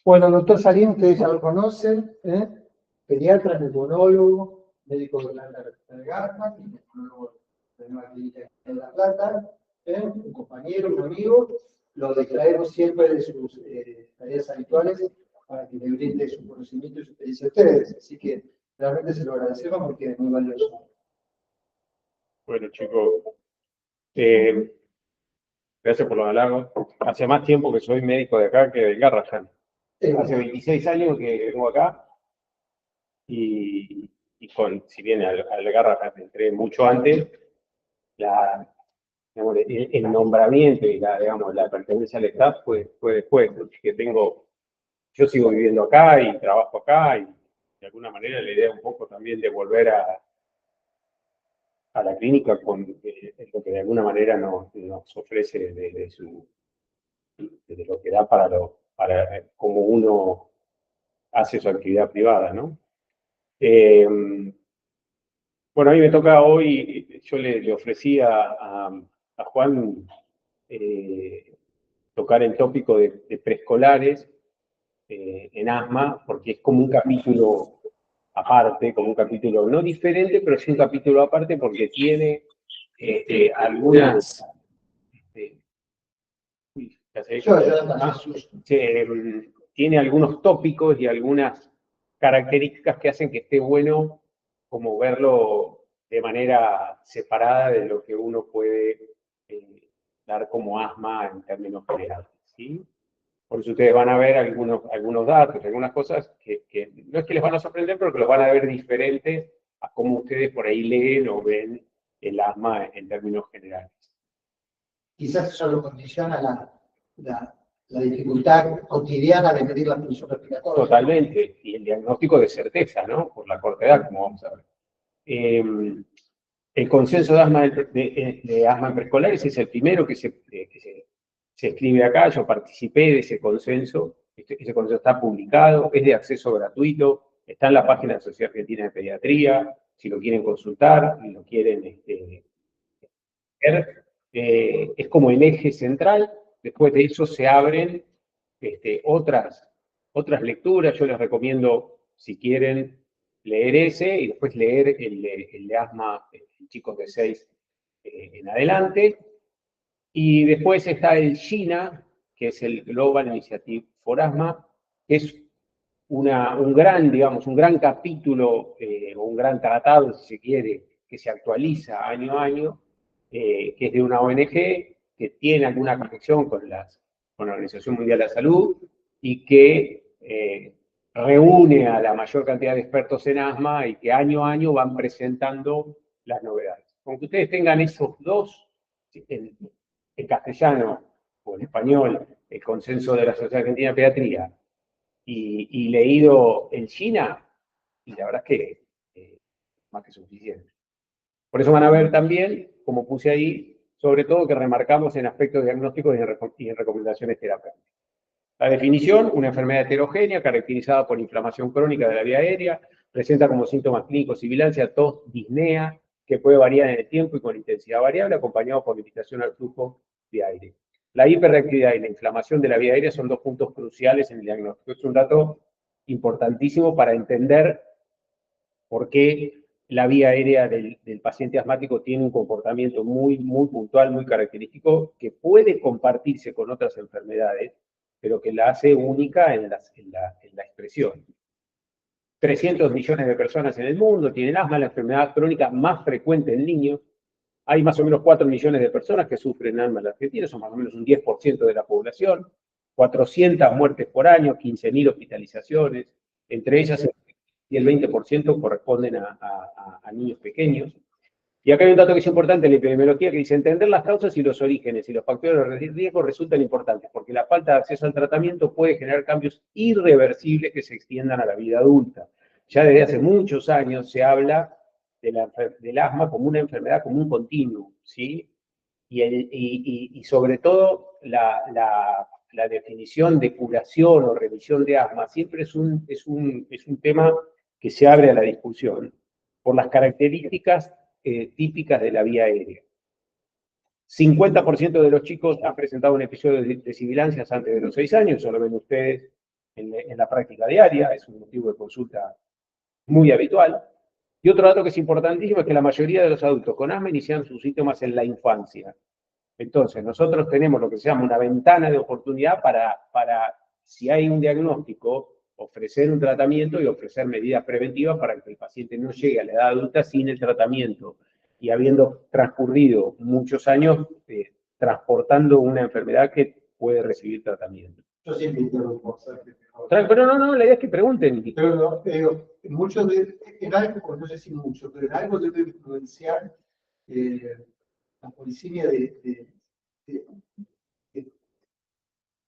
Bueno, doctor Sarín, ustedes ya lo conocen, pediatra, neumólogo, médico de la garganta, neumólogo de Nueva Clínica de La Plata, un compañero, un amigo, lo distraemos siempre de sus tareas habituales para que le brinde su conocimiento y su experiencia a ustedes. Así que realmente se lo agradecemos porque es muy valioso. Bueno, chicos, gracias por los halagos. Hace más tiempo que soy médico de acá que del Garrahan. Hace 26 años que vengo acá y si bien al Garrahan entré mucho antes, digamos, el nombramiento y la pertenencia al staff fue después. Así que yo sigo viviendo acá y trabajo acá y de alguna manera la idea un poco también de volver a la clínica con lo que de alguna manera nos ofrece desde lo que da para cómo uno hace su actividad privada, ¿no? Bueno, a mí me toca hoy, yo le ofrecí a Juan tocar el tópico de preescolares en asma, porque es como un capítulo aparte, como un capítulo no diferente, pero sí un capítulo aparte porque tiene algunas... tiene algunos tópicos y algunas características que hacen que esté bueno como verlo de manera separada de lo que uno puede dar como asma en términos generales, ¿sí? Por eso ustedes van a ver algunos datos, algunas cosas que no es que les van a sorprender, pero que los van a ver diferentes a cómo ustedes por ahí leen o ven el asma en términos generales. Quizás eso lo condiciona la dificultad cotidiana de medir la función respiratoria. Totalmente, y el diagnóstico de certeza, ¿no? Por la corta edad, como vamos a ver. El consenso de asma en preescolares es el primero que se escribe acá. Yo participé de ese consenso. Ese consenso está publicado, es de acceso gratuito, está en la página de la Sociedad Argentina de Pediatría, si lo quieren consultar, si lo quieren ver. Es como el eje central. Después de eso se abren otras lecturas. Yo les recomiendo, si quieren, leer ese y después leer el de asma en chicos de 6 en adelante. Y después está el GINA, que es el Global Initiative for Asthma, que es un gran capítulo o un gran tratado, si se quiere, que se actualiza año a año, que es de una ONG que tiene alguna conexión con la Organización Mundial de la Salud y que reúne a la mayor cantidad de expertos en asma y que año a año van presentando las novedades. Con que ustedes tengan esos dos, en castellano o en español, el consenso de la Sociedad Argentina de Pediatría, y leído en China, y la verdad es que más que suficiente. Por eso van a ver también, como puse ahí, sobre todo que remarcamos en aspectos diagnósticos y en recomendaciones terapéuticas. La definición: una enfermedad heterogénea caracterizada por inflamación crónica de la vía aérea, presenta como síntomas clínicos sibilancia, tos, disnea, que puede variar en el tiempo y con intensidad variable, acompañado por limitación al flujo de aire. La hiperreactividad y la inflamación de la vía aérea son dos puntos cruciales en el diagnóstico. Es un dato importantísimo para entender por qué la vía aérea del paciente asmático tiene un comportamiento muy puntual, muy característico, que puede compartirse con otras enfermedades, pero que la hace única en la expresión. 300 millones de personas en el mundo tienen asma, la enfermedad crónica más frecuente en niños. Hay más o menos 4 millones de personas que sufren asma en la Argentina, son más o menos un 10% de la población, 400 muertes por año, 15.000 hospitalizaciones, entre ellas y el 20% corresponden a niños pequeños. Y acá hay un dato que es importante en la epidemiología que dice: entender las causas y los orígenes y los factores de riesgo resultan importantes, porque la falta de acceso al tratamiento puede generar cambios irreversibles que se extiendan a la vida adulta. Ya desde hace muchos años se habla del asma como una enfermedad, como un continuum, ¿sí? Y sobre todo la definición de curación o remisión de asma siempre es un tema que se abre a la discusión por las características típicas de la vía aérea. 50% de los chicos han presentado un episodio de sibilancias antes de los 6 años, eso lo ven ustedes en la práctica diaria, es un motivo de consulta muy habitual. Y otro dato que es importantísimo es que la mayoría de los adultos con asma inician sus síntomas en la infancia. Entonces, nosotros tenemos lo que se llama una ventana de oportunidad para si hay un diagnóstico, ofrecer un tratamiento y ofrecer medidas preventivas para que el paciente no llegue a la edad adulta sin el tratamiento y habiendo transcurrido muchos años transportando una enfermedad que puede recibir tratamiento. Yo siempre interrumpo, ¿sabes? Pero no, la idea es que pregunten. Pero no, muchos en algo, no sé si mucho, pero en algo debe influenciar la policía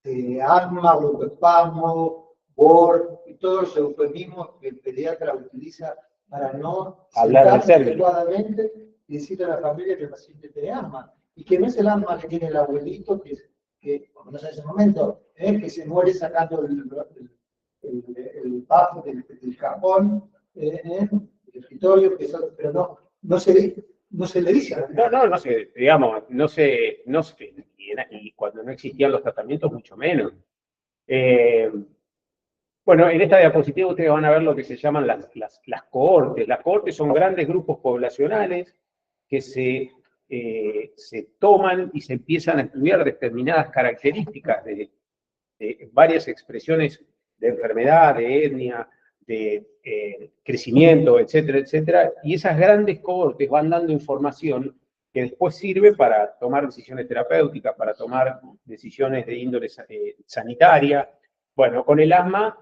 de asma, broncoespasmo, BOR y todos los eufemismos que el pediatra utiliza para no hablar adecuadamente y decirle a la familia que el paciente tiene asma. Y que no es el asma que tiene el abuelito, que no sé en ese momento, que se muere sacando el bajo del cajón, el escritorio, pero no se le dice a la gente. No sé, digamos, no sé, y cuando no existían los tratamientos, mucho menos. Bueno, en esta diapositiva ustedes van a ver lo que se llaman las cohortes. Las cohortes son grandes grupos poblacionales que se toman y se empiezan a estudiar determinadas características de varias expresiones de enfermedad, de etnia, de crecimiento, etcétera, etcétera. Y esas grandes cohortes van dando información que después sirve para tomar decisiones terapéuticas, para tomar decisiones de índole sanitaria. Bueno, con el asma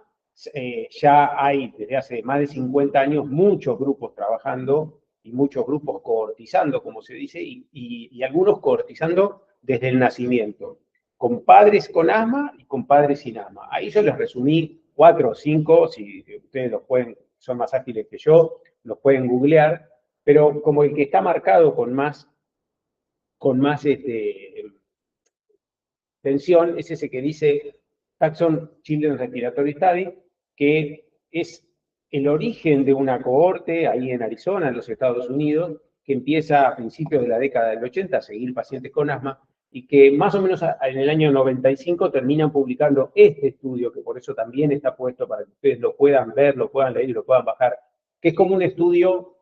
ya hay desde hace más de 50 años muchos grupos trabajando y muchos grupos cohortizando, como se dice, y algunos cohortizando desde el nacimiento, con padres con asma y con padres sin asma. Ahí yo les resumí 4 o 5, si ustedes los pueden, son más ágiles que yo, los pueden googlear, pero como el que está marcado con más tensión es ese que dice Taxon Children's Respiratory Study, que es el origen de una cohorte ahí en Arizona, en los Estados Unidos, que empieza a principios de la década del 80 a seguir pacientes con asma, y que más o menos en el año 95 terminan publicando este estudio, que por eso también está puesto para que ustedes lo puedan ver, lo puedan leer y lo puedan bajar, que es como un estudio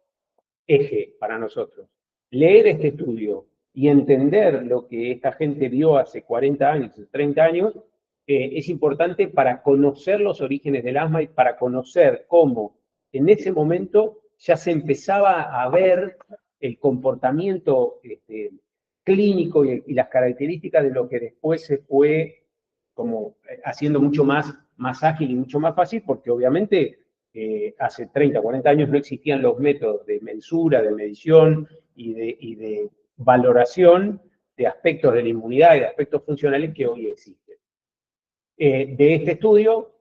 eje para nosotros. Leer este estudio y entender lo que esta gente vio hace 40 años, 30 años, es importante para conocer los orígenes del asma y para conocer cómo en ese momento ya se empezaba a ver el comportamiento clínico y las características de lo que después se fue como haciendo mucho más ágil y mucho más fácil, porque obviamente hace 30, 40 años no existían los métodos de mensura, de medición y de valoración de aspectos de la inmunidad y de aspectos funcionales que hoy existen. De este estudio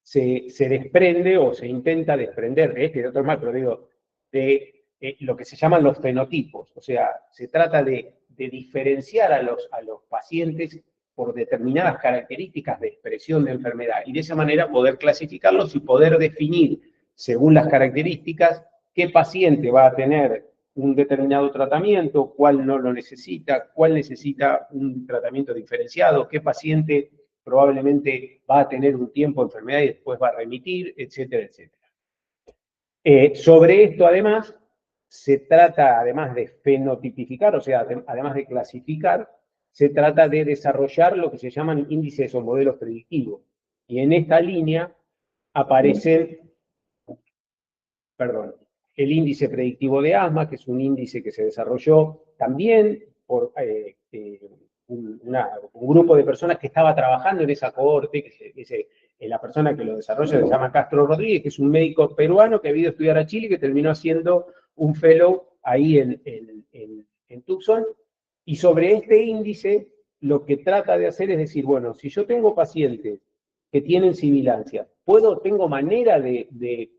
se desprende o se intenta desprender de este y de otros más, pero digo, de lo que se llaman los fenotipos. O sea, se trata de diferenciar a los pacientes por determinadas características de expresión de enfermedad y de esa manera poder clasificarlos y poder definir, según las características, qué paciente va a tener un determinado tratamiento, cuál no lo necesita, cuál necesita un tratamiento diferenciado, qué paciente probablemente va a tener un tiempo de enfermedad y después va a remitir, etcétera, etcétera. Sobre esto, además, se trata, además de fenotipificar, o sea, además de clasificar, se trata de desarrollar lo que se llaman índices o modelos predictivos. Y en esta línea aparece, el índice predictivo de asma, que es un índice que se desarrolló también por un grupo de personas que estaba trabajando en esa cohorte, la persona que lo desarrolla se llama Castro Rodríguez, que es un médico peruano que ha ido a estudiar a Chile y que terminó haciendo un fellow ahí en Tucson. Y sobre este índice, lo que trata de hacer es decir, bueno, si yo tengo pacientes que tienen sibilancia, tengo manera de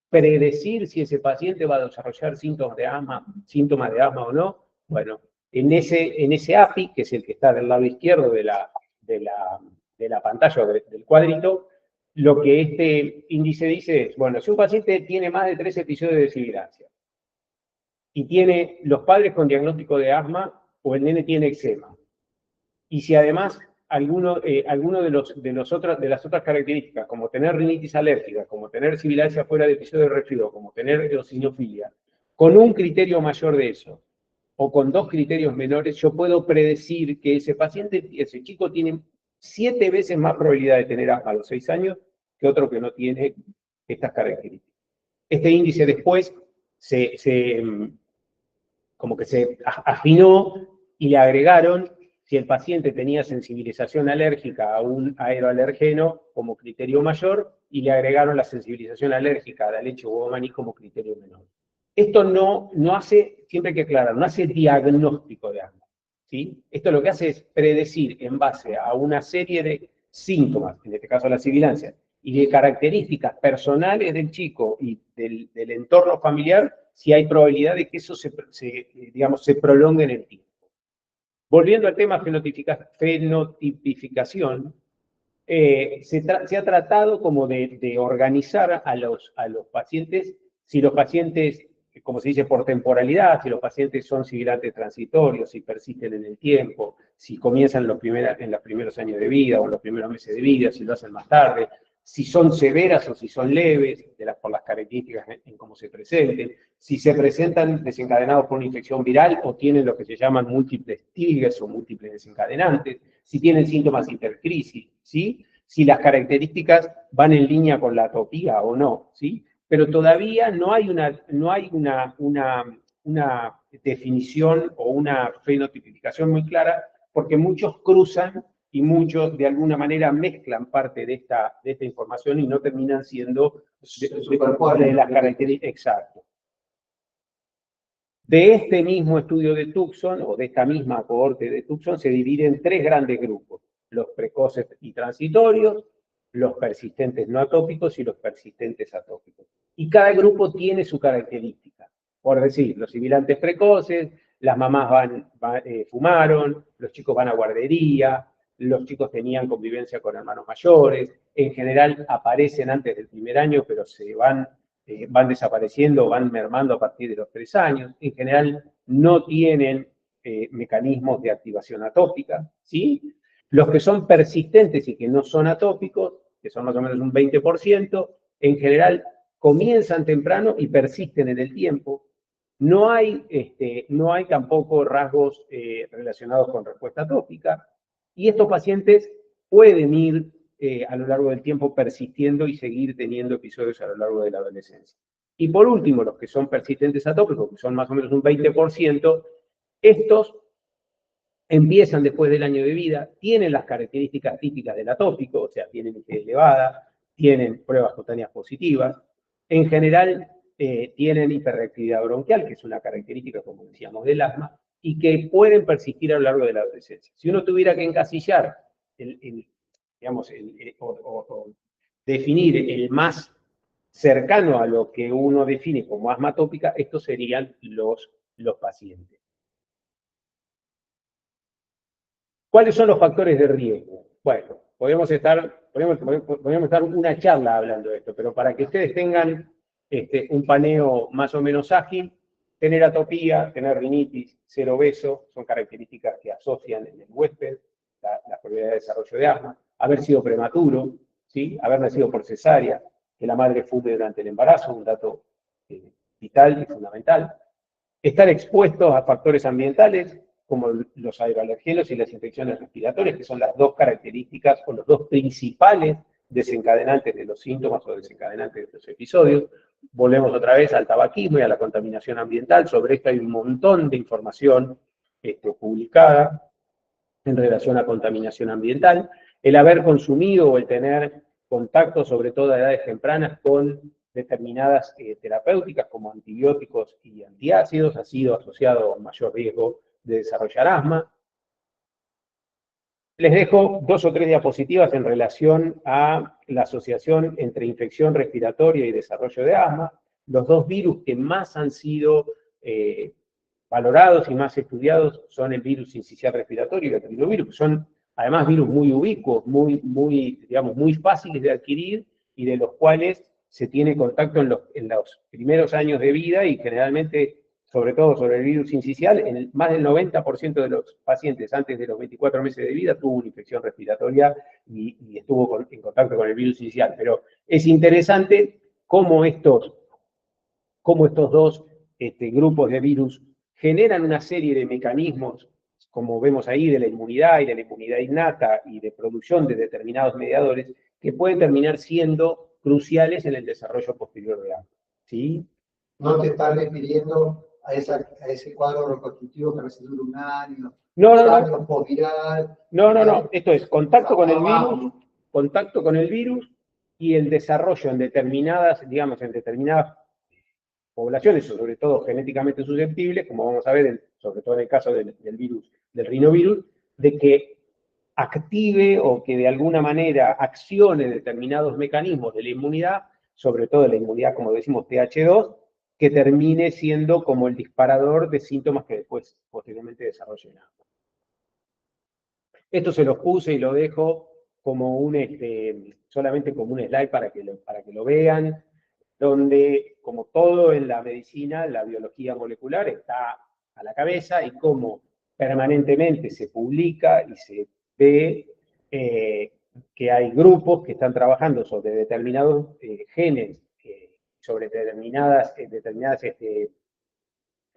predecir si ese paciente va a desarrollar síntomas de asma o no. Bueno, en ese API, que es el que está del lado izquierdo de la pantalla del cuadrito, lo que este índice dice es, bueno, si un paciente tiene más de 3 episodios de sibilancia y tiene los padres con diagnóstico de asma o el nene tiene eczema, y si además alguno de las otras características, como tener rinitis alérgica, como tener sibilancia fuera de episodio de resfrío, como tener eosinofilia, con un criterio mayor de eso, o con 2 criterios menores, yo puedo predecir que ese chico tiene 7 veces más probabilidad de tener asma a los 6 años que otro que no tiene estas características. Este índice después como que se afinó y le agregaron si el paciente tenía sensibilización alérgica a un aeroalergeno como criterio mayor y le agregaron la sensibilización alérgica a la leche o huevo maní como criterio menor. Esto no hace, siempre hay que aclarar, no hace diagnóstico de asma, ¿sí? Esto lo que hace es predecir en base a una serie de síntomas, en este caso la sibilancia, y de características personales del chico y del entorno familiar, si hay probabilidad de que eso se prolongue en el tiempo. Volviendo al tema fenotipificación, se ha tratado como de organizar a los pacientes, si los pacientes, como se dice, por temporalidad, si los pacientes son sibilantes transitorios, si persisten en el tiempo, si comienzan en los primeros años de vida o en los primeros meses de vida, si lo hacen más tarde, si son severas o si son leves, por las características en cómo se presenten, si se presentan desencadenados por una infección viral o tienen lo que se llaman múltiples TIGs o múltiples desencadenantes, si tienen síntomas intercrisis, ¿sí? Si las características van en línea con la atopía o no, ¿sí? Pero todavía no hay una definición o una fenotipificación muy clara, porque muchos cruzan y muchos de alguna manera mezclan parte de esta información y no terminan siendo de las características. Exacto. De este mismo estudio de Tucson, o de esta misma cohorte de Tucson, se divide en 3 grandes grupos: los precoces y transitorios, los persistentes no atópicos y los persistentes atópicos. Y cada grupo tiene su característica. Por decir, los sibilantes precoces, las mamás fumaron, los chicos van a guardería, los chicos tenían convivencia con hermanos mayores, en general aparecen antes del primer año, pero se van desapareciendo, van mermando a partir de los 3 años. En general no tienen mecanismos de activación atópica, ¿sí? Los que son persistentes y que no son atópicos, que son más o menos un 20%, en general comienzan temprano y persisten en el tiempo. No hay tampoco rasgos relacionados con respuesta atópica, y estos pacientes pueden ir a lo largo del tiempo persistiendo y seguir teniendo episodios a lo largo de la adolescencia. Y por último, los que son persistentes atópicos, que son más o menos un 20%, estos empiezan después del año de vida, tienen las características típicas del atópico, o sea, tienen IgE elevada, tienen pruebas cutáneas positivas, en general tienen hiperreactividad bronquial, que es una característica, como decíamos, del asma, y que pueden persistir a lo largo de la adolescencia. Si uno tuviera que encasillar, o definir el más cercano a lo que uno define como asma atópica, estos serían los pacientes. ¿Cuáles son los factores de riesgo? Bueno, podemos estar una charla hablando de esto, pero para que ustedes tengan un paneo más o menos ágil, tener atopía, tener rinitis, ser obeso, son características que asocian en el huésped la probabilidad de desarrollo de asma, haber sido prematuro, ¿sí? Haber nacido por cesárea, que la madre fume durante el embarazo, un dato vital y fundamental, estar expuestos a factores ambientales, como los aeroalergenos y las infecciones respiratorias, que son las 2 características o los 2 principales desencadenantes de los síntomas o desencadenantes de los episodios. Volvemos otra vez al tabaquismo y a la contaminación ambiental. Sobre esto hay un montón de información publicada en relación a contaminación ambiental. El haber consumido o el tener contacto, sobre todo a edades tempranas, con determinadas terapéuticas como antibióticos y antiácidos ha sido asociado a un mayor riesgo de desarrollar asma. Les dejo 2 o 3 diapositivas en relación a la asociación entre infección respiratoria y desarrollo de asma. Los 2 virus que más han sido valorados y más estudiados son el virus sincicial respiratorio y el rinovirus, que son además virus muy ubicuos, muy fáciles de adquirir y de los cuales se tiene contacto en los primeros años de vida y generalmente sobre todo sobre el virus sincicial, en más del 90% de los pacientes antes de los 24 meses de vida tuvo una infección respiratoria y estuvo en contacto con el virus sincicial. Pero es interesante cómo estos dos grupos de virus generan una serie de mecanismos, como vemos ahí, de la inmunidad y de la inmunidad innata y de producción de determinados mediadores, que pueden terminar siendo cruciales en el desarrollo posterior de asma. ¿Sí? No te estás refiriendo a ese cuadro reconstructivo que a veces dura un año, No. Postviral. No. Esto es contacto con el virus y el desarrollo en determinadas, digamos, en determinadas poblaciones, sobre todo genéticamente susceptibles, como vamos a ver, sobre todo en el caso del virus, del rinovirus, de que active o que de alguna manera accione determinados mecanismos de la inmunidad, sobre todo de la inmunidad, como decimos, TH2, que termine siendo como el disparador de síntomas que después, posteriormente, desarrollen asma. Esto se los puse y lo dejo como solamente como un slide para que lo vean, donde, como todo en la medicina, la biología molecular está a la cabeza y cómo permanentemente se publica y se ve que hay grupos que están trabajando sobre determinados genes, sobre determinadas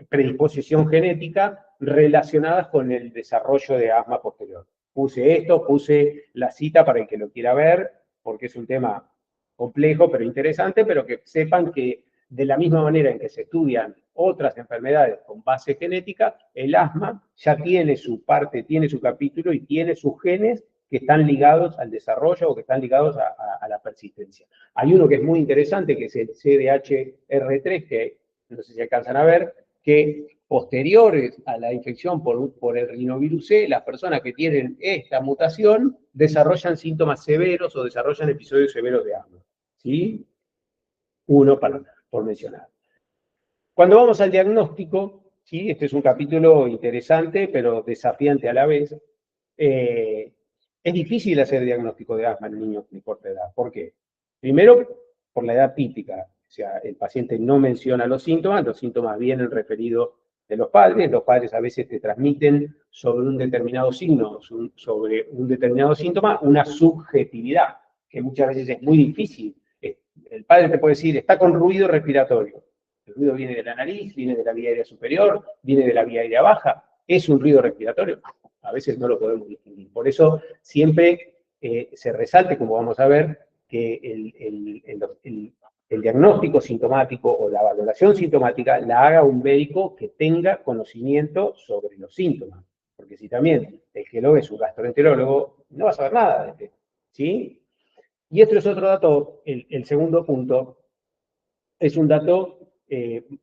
predisposición genética relacionadas con el desarrollo de asma posterior. Puse la cita para el que lo quiera ver, porque es un tema complejo pero interesante, pero que sepan que de la misma manera en que se estudian otras enfermedades con base genética, el asma ya tiene su parte, tiene su capítulo y tiene sus genes que están ligados al desarrollo o que están ligados a la persistencia. Hay uno que es muy interesante, que es el CDHR3, que no sé si alcanzan a ver, que posteriores a la infección por el rinovirus C, las personas que tienen esta mutación desarrollan síntomas severos o desarrollan episodios severos de asma. ¿Sí? Uno por mencionar. Cuando vamos al diagnóstico, ¿sí? Este es un capítulo interesante, pero desafiante a la vez. Es difícil hacer diagnóstico de asma en niños de corta edad. ¿Por qué? Primero, por la edad típica. O sea, el paciente no menciona los síntomas vienen referidos de los padres a veces te transmiten sobre un determinado signo, sobre un determinado síntoma, una subjetividad, que muchas veces es muy difícil. El padre te puede decir, está con ruido respiratorio. El ruido viene de la nariz, viene de la vía aérea superior, viene de la vía aérea baja. ¿Es un ruido respiratorio? A veces no lo podemos distinguir. Por eso siempre se resalte, como vamos a ver, que el diagnóstico sintomático o la valoración sintomática la haga un médico que tenga conocimiento sobre los síntomas. Porque si también el que lo ve es un gastroenterólogo, no va a saber nada de esto. ¿Sí? Y esto es otro dato, el segundo punto, es un dato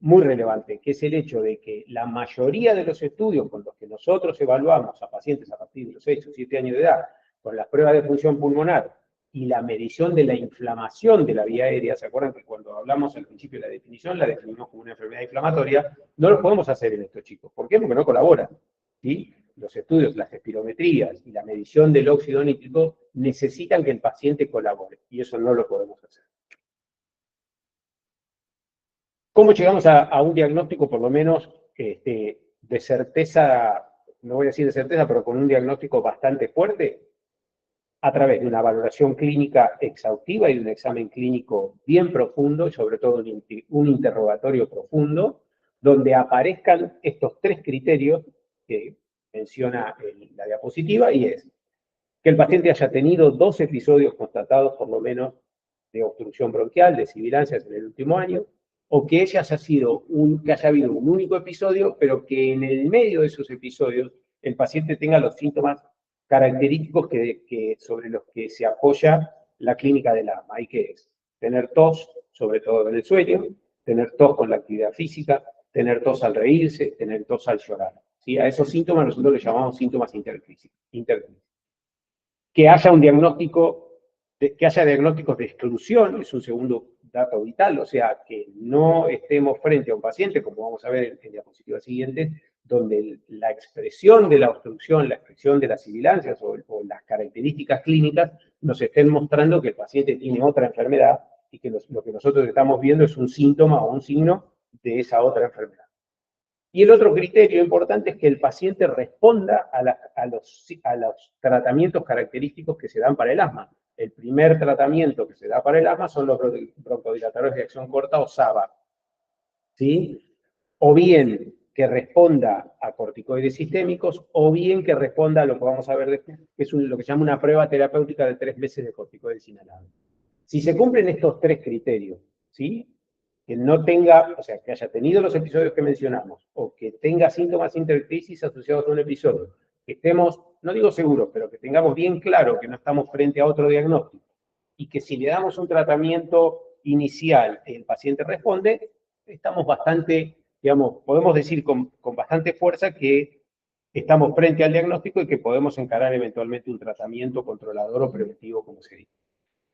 muy relevante, que es el hecho de que la mayoría de los estudios con los que nosotros evaluamos a pacientes a partir de los 6 o 7 años de edad, con las pruebas de función pulmonar y la medición de la inflamación de la vía aérea, ¿se acuerdan que cuando hablamos al principio de la definición, la definimos como una enfermedad inflamatoria? No lo podemos hacer en estos chicos. ¿Por qué? Porque no colaboran. ¿Sí? Los estudios, las espirometrías y la medición del óxido nítrico necesitan que el paciente colabore, y eso no lo podemos hacer. ¿Cómo llegamos a un diagnóstico, por lo menos, de certeza, no voy a decir de certeza, pero con un diagnóstico bastante fuerte? A través de una valoración clínica exhaustiva y de un examen clínico bien profundo, y sobre todo un interrogatorio profundo, donde aparezcan estos 3 criterios que menciona la diapositiva, y es que el paciente haya tenido 2 episodios constatados, por lo menos, de obstrucción bronquial, de sibilancias en el último año, o que haya habido un único episodio, pero que en el medio de esos episodios el paciente tenga los síntomas característicos sobre los que se apoya la clínica del asma. ¿Y qué es? Tener tos, sobre todo en el sueño, tener tos con la actividad física, tener tos al reírse, tener tos al llorar. ¿Sí? A esos síntomas nosotros les llamamos síntomas interclínicos. Que haya diagnósticos de exclusión, es un segundo dato vital, o sea, que no estemos frente a un paciente, como vamos a ver en diapositivas siguientes, donde la expresión de la obstrucción, la expresión de las sibilancias o las características clínicas nos estén mostrando que el paciente tiene otra enfermedad y que lo que nosotros estamos viendo es un síntoma o un signo de esa otra enfermedad. Y el otro criterio importante es que el paciente responda a los tratamientos característicos que se dan para el asma. El primer tratamiento que se da para el asma son los broncodilatadores de acción corta o SABA, ¿sí? O bien que responda a corticoides sistémicos, o bien que responda a lo que vamos a ver después, que es lo que se llama una prueba terapéutica de 3 meses de corticoides inhalados. Si se cumplen estos 3 criterios, ¿sí? Que no tenga, o sea, que haya tenido los episodios que mencionamos, o que tenga síntomas intercrisis asociados a un episodio, que estemos, no digo seguros, pero que tengamos bien claro que no estamos frente a otro diagnóstico, y que si le damos un tratamiento inicial el paciente responde, estamos bastante, digamos, podemos decir con bastante fuerza que estamos frente al diagnóstico y que podemos encarar eventualmente un tratamiento controlador o preventivo, como se dice.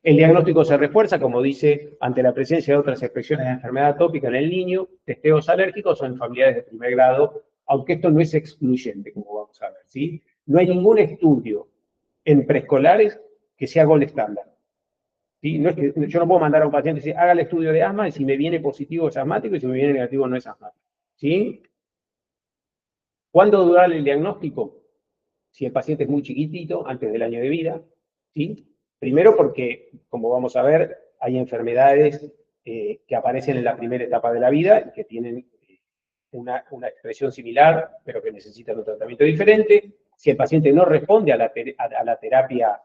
El diagnóstico se refuerza, como dice, ante la presencia de otras expresiones de enfermedad atópica en el niño, testeos alérgicos o en familiares de primer grado, aunque esto no es excluyente, como vamos a ver, ¿sí? No hay ningún estudio en preescolares que sea gol estándar. ¿Sí? No es que, yo no puedo mandar a un paciente y decir, haga el estudio de asma y si me viene positivo es asmático y si me viene negativo no es asmático. ¿Sí? ¿Cuándo durar el diagnóstico? Si el paciente es muy chiquitito, antes del año de vida. ¿Sí? Primero porque, como vamos a ver, hay enfermedades que aparecen en la primera etapa de la vida y que tienen una expresión similar, pero que necesitan un tratamiento diferente. Si el paciente no responde a la terapia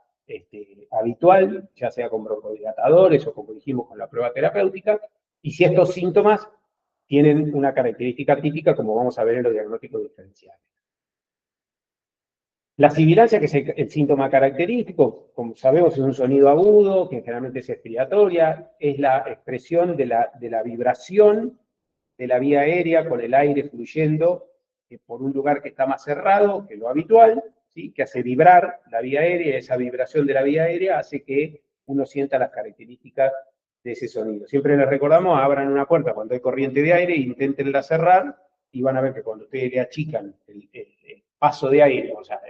habitual, ya sea con broncodilatadores o como dijimos con la prueba terapéutica, y si estos síntomas tienen una característica típica, como vamos a ver en los diagnósticos diferenciales. La sibilancia, que es el síntoma característico, como sabemos, es un sonido agudo, que generalmente es expiratoria, es la expresión de la vibración de la vía aérea con el aire fluyendo por un lugar que está más cerrado que lo habitual, ¿sí? Que hace vibrar la vía aérea, esa vibración de la vía aérea hace que uno sienta las características de ese sonido. Siempre les recordamos, abran una puerta cuando hay corriente de aire, inténtenla cerrar, y van a ver que cuando ustedes le achican el paso de aire, o sea,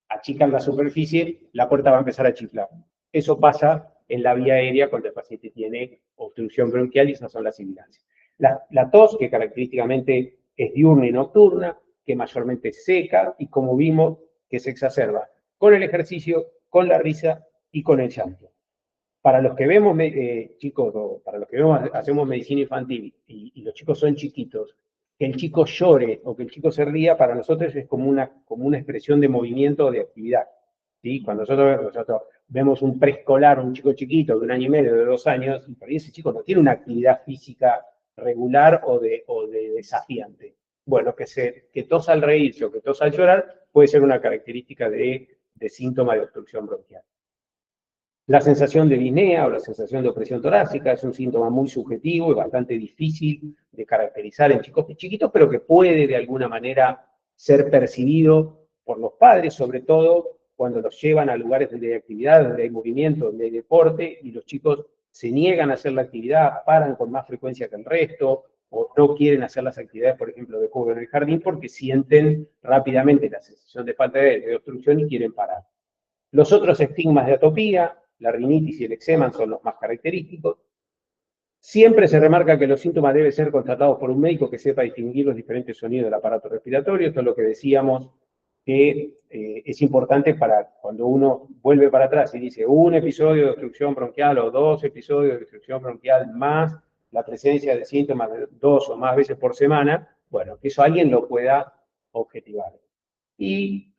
achican la superficie, la puerta va a empezar a chiflar. Eso pasa en la vía aérea cuando el paciente tiene obstrucción bronquial y esas son las sibilancias. La tos, que característicamente es diurna y nocturna, que mayormente es seca y como vimos que se exacerba con el ejercicio, con la risa y con el llanto. Para los que vemos, chicos, o para los que vemos, hacemos medicina infantil y los chicos son chiquitos, que el chico llore o que el chico se ría, para nosotros es como una expresión de movimiento o de actividad. ¿Sí? Cuando nosotros vemos un preescolar, un chico chiquito de 1 año y medio, de 2 años, y por ahí ese chico no tiene una actividad física regular o de desafiante. Bueno, que tosa al reírse o que tosa al llorar puede ser una característica de síntoma de obstrucción bronquial. La sensación de disnea o la sensación de opresión torácica es un síntoma muy subjetivo y bastante difícil de caracterizar en chicos chiquitos, pero que puede de alguna manera ser percibido por los padres, sobre todo cuando los llevan a lugares donde hay actividad, donde hay movimiento, donde hay deporte, y los chicos se niegan a hacer la actividad, paran con más frecuencia que el resto, o no quieren hacer las actividades, por ejemplo, de juego en el jardín, porque sienten rápidamente la sensación de falta de obstrucción y quieren parar. Los otros estigmas de atopía, la rinitis y el eczema, son los más característicos. Siempre se remarca que los síntomas deben ser constatados por un médico que sepa distinguir los diferentes sonidos del aparato respiratorio. Esto es lo que decíamos que es importante para cuando uno vuelve para atrás y dice un episodio de obstrucción bronquial o 2 episodios de obstrucción bronquial más la presencia de síntomas de 2 o más veces por semana, bueno, que eso alguien lo pueda objetivar. Y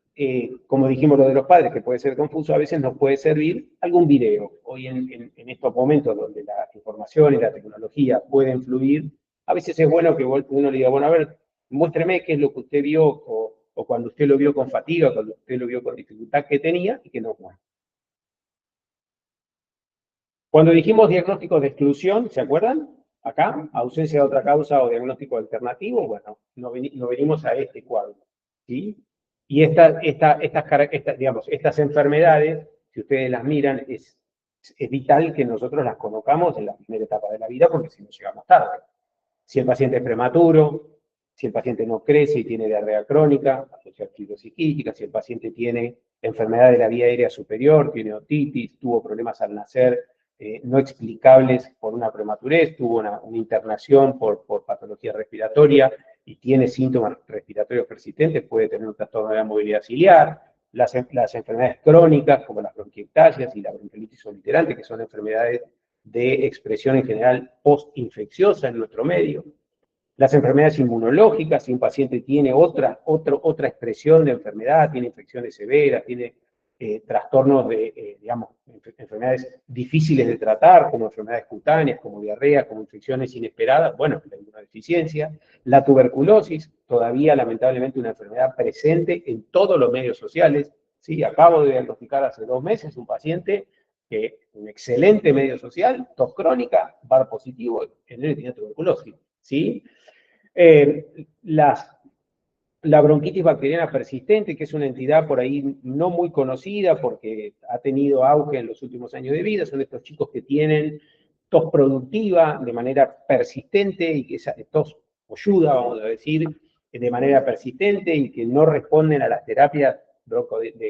como dijimos lo de los padres, que puede ser confuso, a veces nos puede servir algún video. Hoy en estos momentos donde la información y la tecnología pueden fluir, a veces es bueno que uno le diga, bueno, a ver, muéstreme qué es lo que usted vio o cuando usted lo vio con fatiga, cuando usted lo vio con dificultad que tenía y que no muestre. Cuando dijimos diagnósticos de exclusión, ¿se acuerdan? Acá, ausencia de otra causa o diagnóstico alternativo, bueno, nos venimos a este cuadro, ¿sí? Y estas enfermedades, si ustedes las miran, es vital que nosotros las conozcamos en la primera etapa de la vida, porque si no llegamos tarde. Si el paciente es prematuro, si el paciente no crece y tiene diarrea crónica, asociada a fibrosis quística, si el paciente tiene enfermedad de la vía aérea superior, tiene otitis, tuvo problemas al nacer no explicables por una prematurez, tuvo una internación por patología respiratoria, y tiene síntomas respiratorios persistentes, puede tener un trastorno de la movilidad ciliar. Las enfermedades crónicas, como las bronquiectasias y la bronquiolitis obliterante, que son enfermedades de expresión en general postinfecciosa en nuestro medio. Las enfermedades inmunológicas, si un paciente tiene otra expresión de enfermedad, tiene infecciones severas, tiene trastornos de, digamos, enfermedades difíciles de tratar, como enfermedades cutáneas, como diarrea, como infecciones inesperadas, bueno, la inmunodeficiencia. La tuberculosis, todavía lamentablemente una enfermedad presente en todos los medios sociales. ¿Sí? Acabo de diagnosticar hace 2 meses un paciente que, un excelente medio social, tos crónica, VAR positivo, en él tenía tuberculosis. ¿Sí? La bronquitis bacteriana persistente, que es una entidad por ahí no muy conocida porque ha tenido auge en los últimos años de vida, son estos chicos que tienen tos productiva de manera persistente y que esa tos ayuda, vamos a decir, de manera persistente y que no responden a las terapias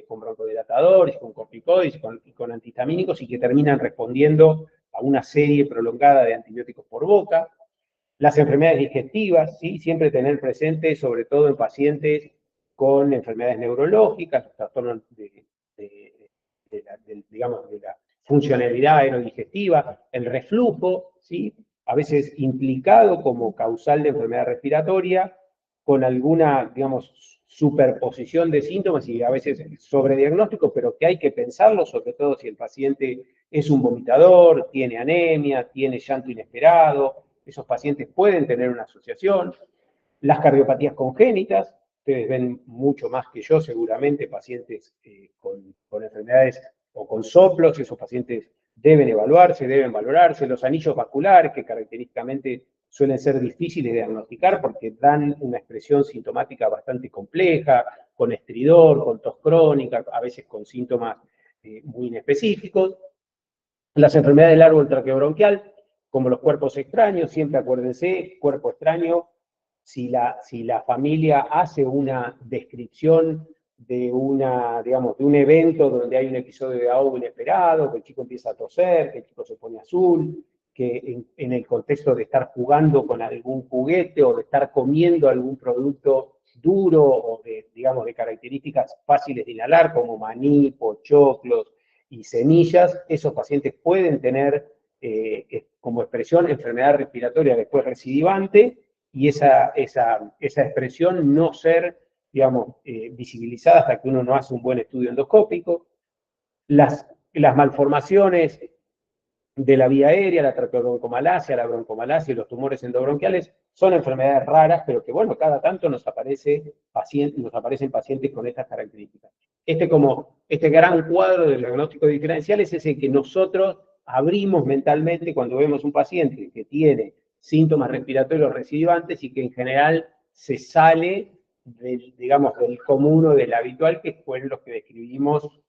con broncodilatadores, con corticoides y con antihistamínicos y que terminan respondiendo a una serie prolongada de antibióticos por boca. Las enfermedades digestivas, ¿sí? Siempre tener presente, sobre todo en pacientes con enfermedades neurológicas, trastornos digamos, de la funcionalidad aerodigestiva, el reflujo, ¿sí? A veces implicado como causal de enfermedad respiratoria, con alguna, digamos, superposición de síntomas y a veces sobrediagnóstico, pero que hay que pensarlo, sobre todo si el paciente es un vomitador, tiene anemia, tiene llanto inesperado. Esos pacientes pueden tener una asociación. Las cardiopatías congénitas, ustedes ven mucho más que yo seguramente pacientes con enfermedades o con soplos, esos pacientes deben evaluarse, deben valorarse. Los anillos vasculares, que característicamente suelen ser difíciles de diagnosticar porque dan una expresión sintomática bastante compleja, con estridor, con tos crónica, a veces con síntomas muy inespecíficos. Las enfermedades del árbol traqueobronquial, como los cuerpos extraños, siempre acuérdense, cuerpo extraño, si la familia hace una descripción de digamos, de un evento donde hay un episodio de ahogo inesperado, que el chico empieza a toser, que el chico se pone azul, que en el contexto de estar jugando con algún juguete o de estar comiendo algún producto duro o digamos, de características fáciles de inhalar, como maní, pochoclos y semillas, esos pacientes pueden tener como expresión enfermedad respiratoria después recidivante y esa expresión no ser, digamos, visibilizada hasta que uno no hace un buen estudio endoscópico. Las malformaciones de la vía aérea, la traqueobroncomalacia, la broncomalacia y los tumores endobronquiales son enfermedades raras, pero que, bueno, cada tanto nos aparecen pacientes con estas características. Este gran cuadro del diagnóstico diferencial es ese que nosotros abrimos mentalmente cuando vemos un paciente que tiene síntomas respiratorios recidivantes y que en general se sale digamos, del común o del habitual, que fueron los que describimos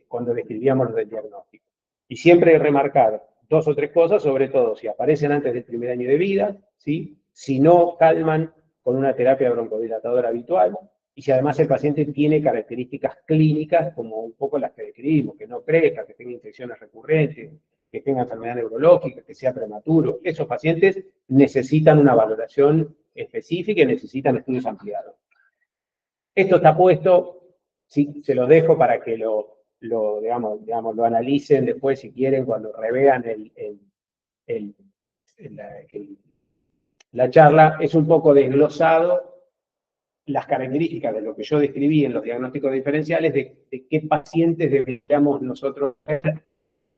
cuando describíamos los del diagnóstico. Y siempre remarcar 2 o 3 cosas, sobre todo si aparecen antes del primer año de vida, ¿sí? Si no calman con una terapia broncodilatadora habitual, y si además el paciente tiene características clínicas como un poco las que describimos, que no crezca, que tenga infecciones recurrentes, que tenga enfermedad neurológica, que sea prematuro. Esos pacientes necesitan una valoración específica y necesitan estudios ampliados. Esto está puesto, sí, se los dejo para que digamos, lo analicen después si quieren cuando revean la charla. Es un poco desglosado las características de lo que yo describí en los diagnósticos diferenciales de qué pacientes deberíamos nosotros ver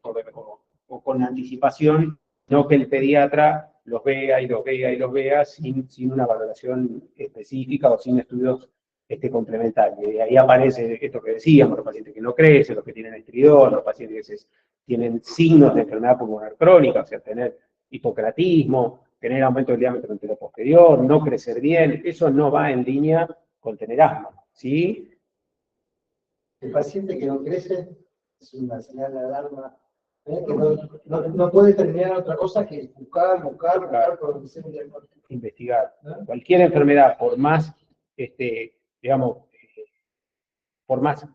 o con anticipación, no que el pediatra los vea y los vea y los vea sin una valoración específica o sin estudios complementarios. Y ahí aparece esto que decíamos, los pacientes que no crecen, los que tienen estridor, los pacientes que tienen signos de enfermedad pulmonar crónica, o sea, tener hipocratismo, tener aumento del diámetro anteroposterior, no crecer bien, eso no va en línea con tener asma, ¿sí? El paciente que no crece es una señal de alarma, que no puede terminar otra cosa que buscar por donde sea un diagnóstico. Investigar. Cualquier enfermedad, por más, digamos, por más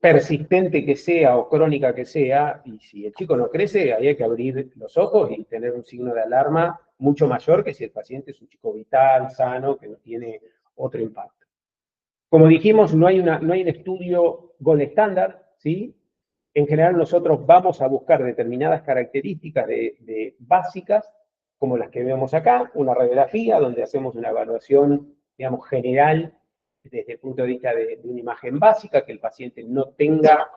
persistente que sea o crónica que sea, y si el chico no crece, ahí hay que abrir los ojos y tener un signo de alarma mucho mayor que si el paciente es un chico vital, sano, que no tiene otro impacto. Como dijimos, no hay un estudio gold estándar, ¿sí? En general nosotros vamos a buscar determinadas características básicas, como las que vemos acá, una radiografía donde hacemos una evaluación, digamos, general desde el punto de vista de una imagen básica, que el paciente no tenga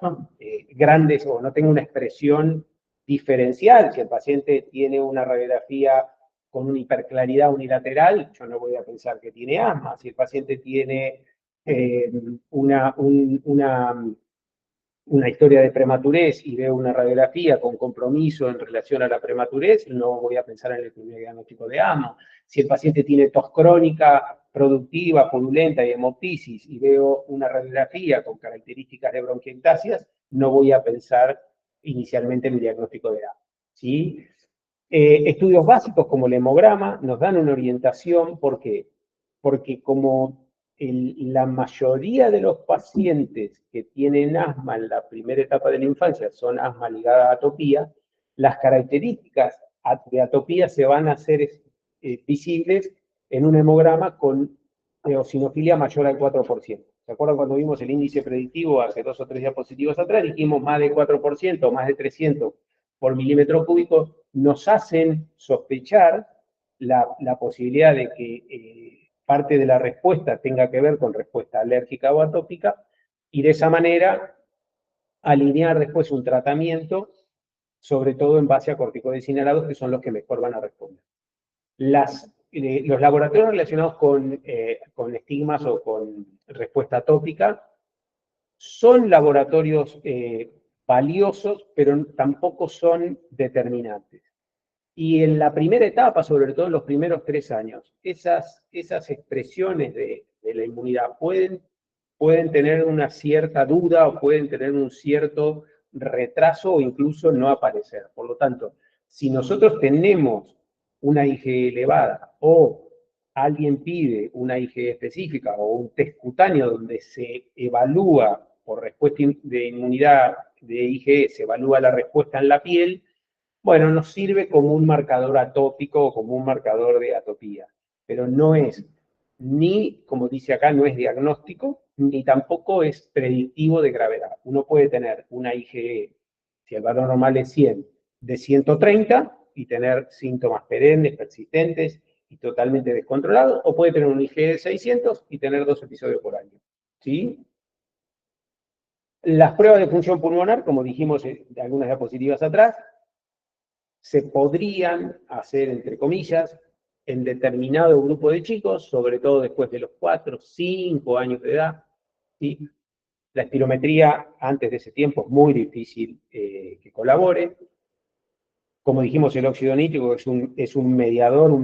grandes o no tenga una expresión diferencial. Si el paciente tiene una radiografía con una hiperclaridad unilateral, yo no voy a pensar que tiene asma. Si el paciente tiene una historia de prematurez y veo una radiografía con compromiso en relación a la prematurez, no voy a pensar en el primer diagnóstico de asma. Si el paciente tiene tos crónica, productiva, purulenta y hemoptisis y veo una radiografía con características de bronquiectasias, no voy a pensar inicialmente en el diagnóstico de asma. ¿Sí? Estudios básicos como el hemograma nos dan una orientación. ¿Por qué? Porque como la mayoría de los pacientes que tienen asma en la primera etapa de la infancia son asma ligada a atopía, las características de atopía se van a hacer visibles en un hemograma con eosinofilia mayor al 4%. ¿Se acuerdan cuando vimos el índice predictivo hace 2 o 3 diapositivas atrás? Dijimos más de 4%, más de 300 por milímetro cúbico, nos hacen sospechar la posibilidad de que parte de la respuesta tenga que ver con respuesta alérgica o atópica, y de esa manera alinear después un tratamiento, sobre todo en base a corticoides inhalados, que son los que mejor van a responder. Los laboratorios relacionados con estigmas o con respuesta atópica son laboratorios valiosos, pero tampoco son determinantes. Y en la primera etapa, sobre todo en los primeros 3 años, esas expresiones de la inmunidad pueden tener una cierta duda o pueden tener un cierto retraso o incluso no aparecer. Por lo tanto, si nosotros tenemos una IgE elevada o alguien pide una IgE específica o un test cutáneo donde se evalúa por respuesta de inmunidad de IgE, se evalúa la respuesta en la piel, bueno, nos sirve como un marcador atópico o como un marcador de atopía, pero no es ni, como dice acá, no es diagnóstico, ni tampoco es predictivo de gravedad. Uno puede tener una IgE, si el valor normal es 100, de 130 y tener síntomas perennes, persistentes y totalmente descontrolados, o puede tener un IgE de 600 y tener 2 episodios por año. ¿Sí? Las pruebas de función pulmonar, como dijimos de algunas diapositivas atrás, se podrían hacer, entre comillas, en determinado grupo de chicos, sobre todo después de los 4, 5 años de edad. ¿Sí? La espirometría antes de ese tiempo es muy difícil que colabore. Como dijimos, el óxido nítrico es un mediador,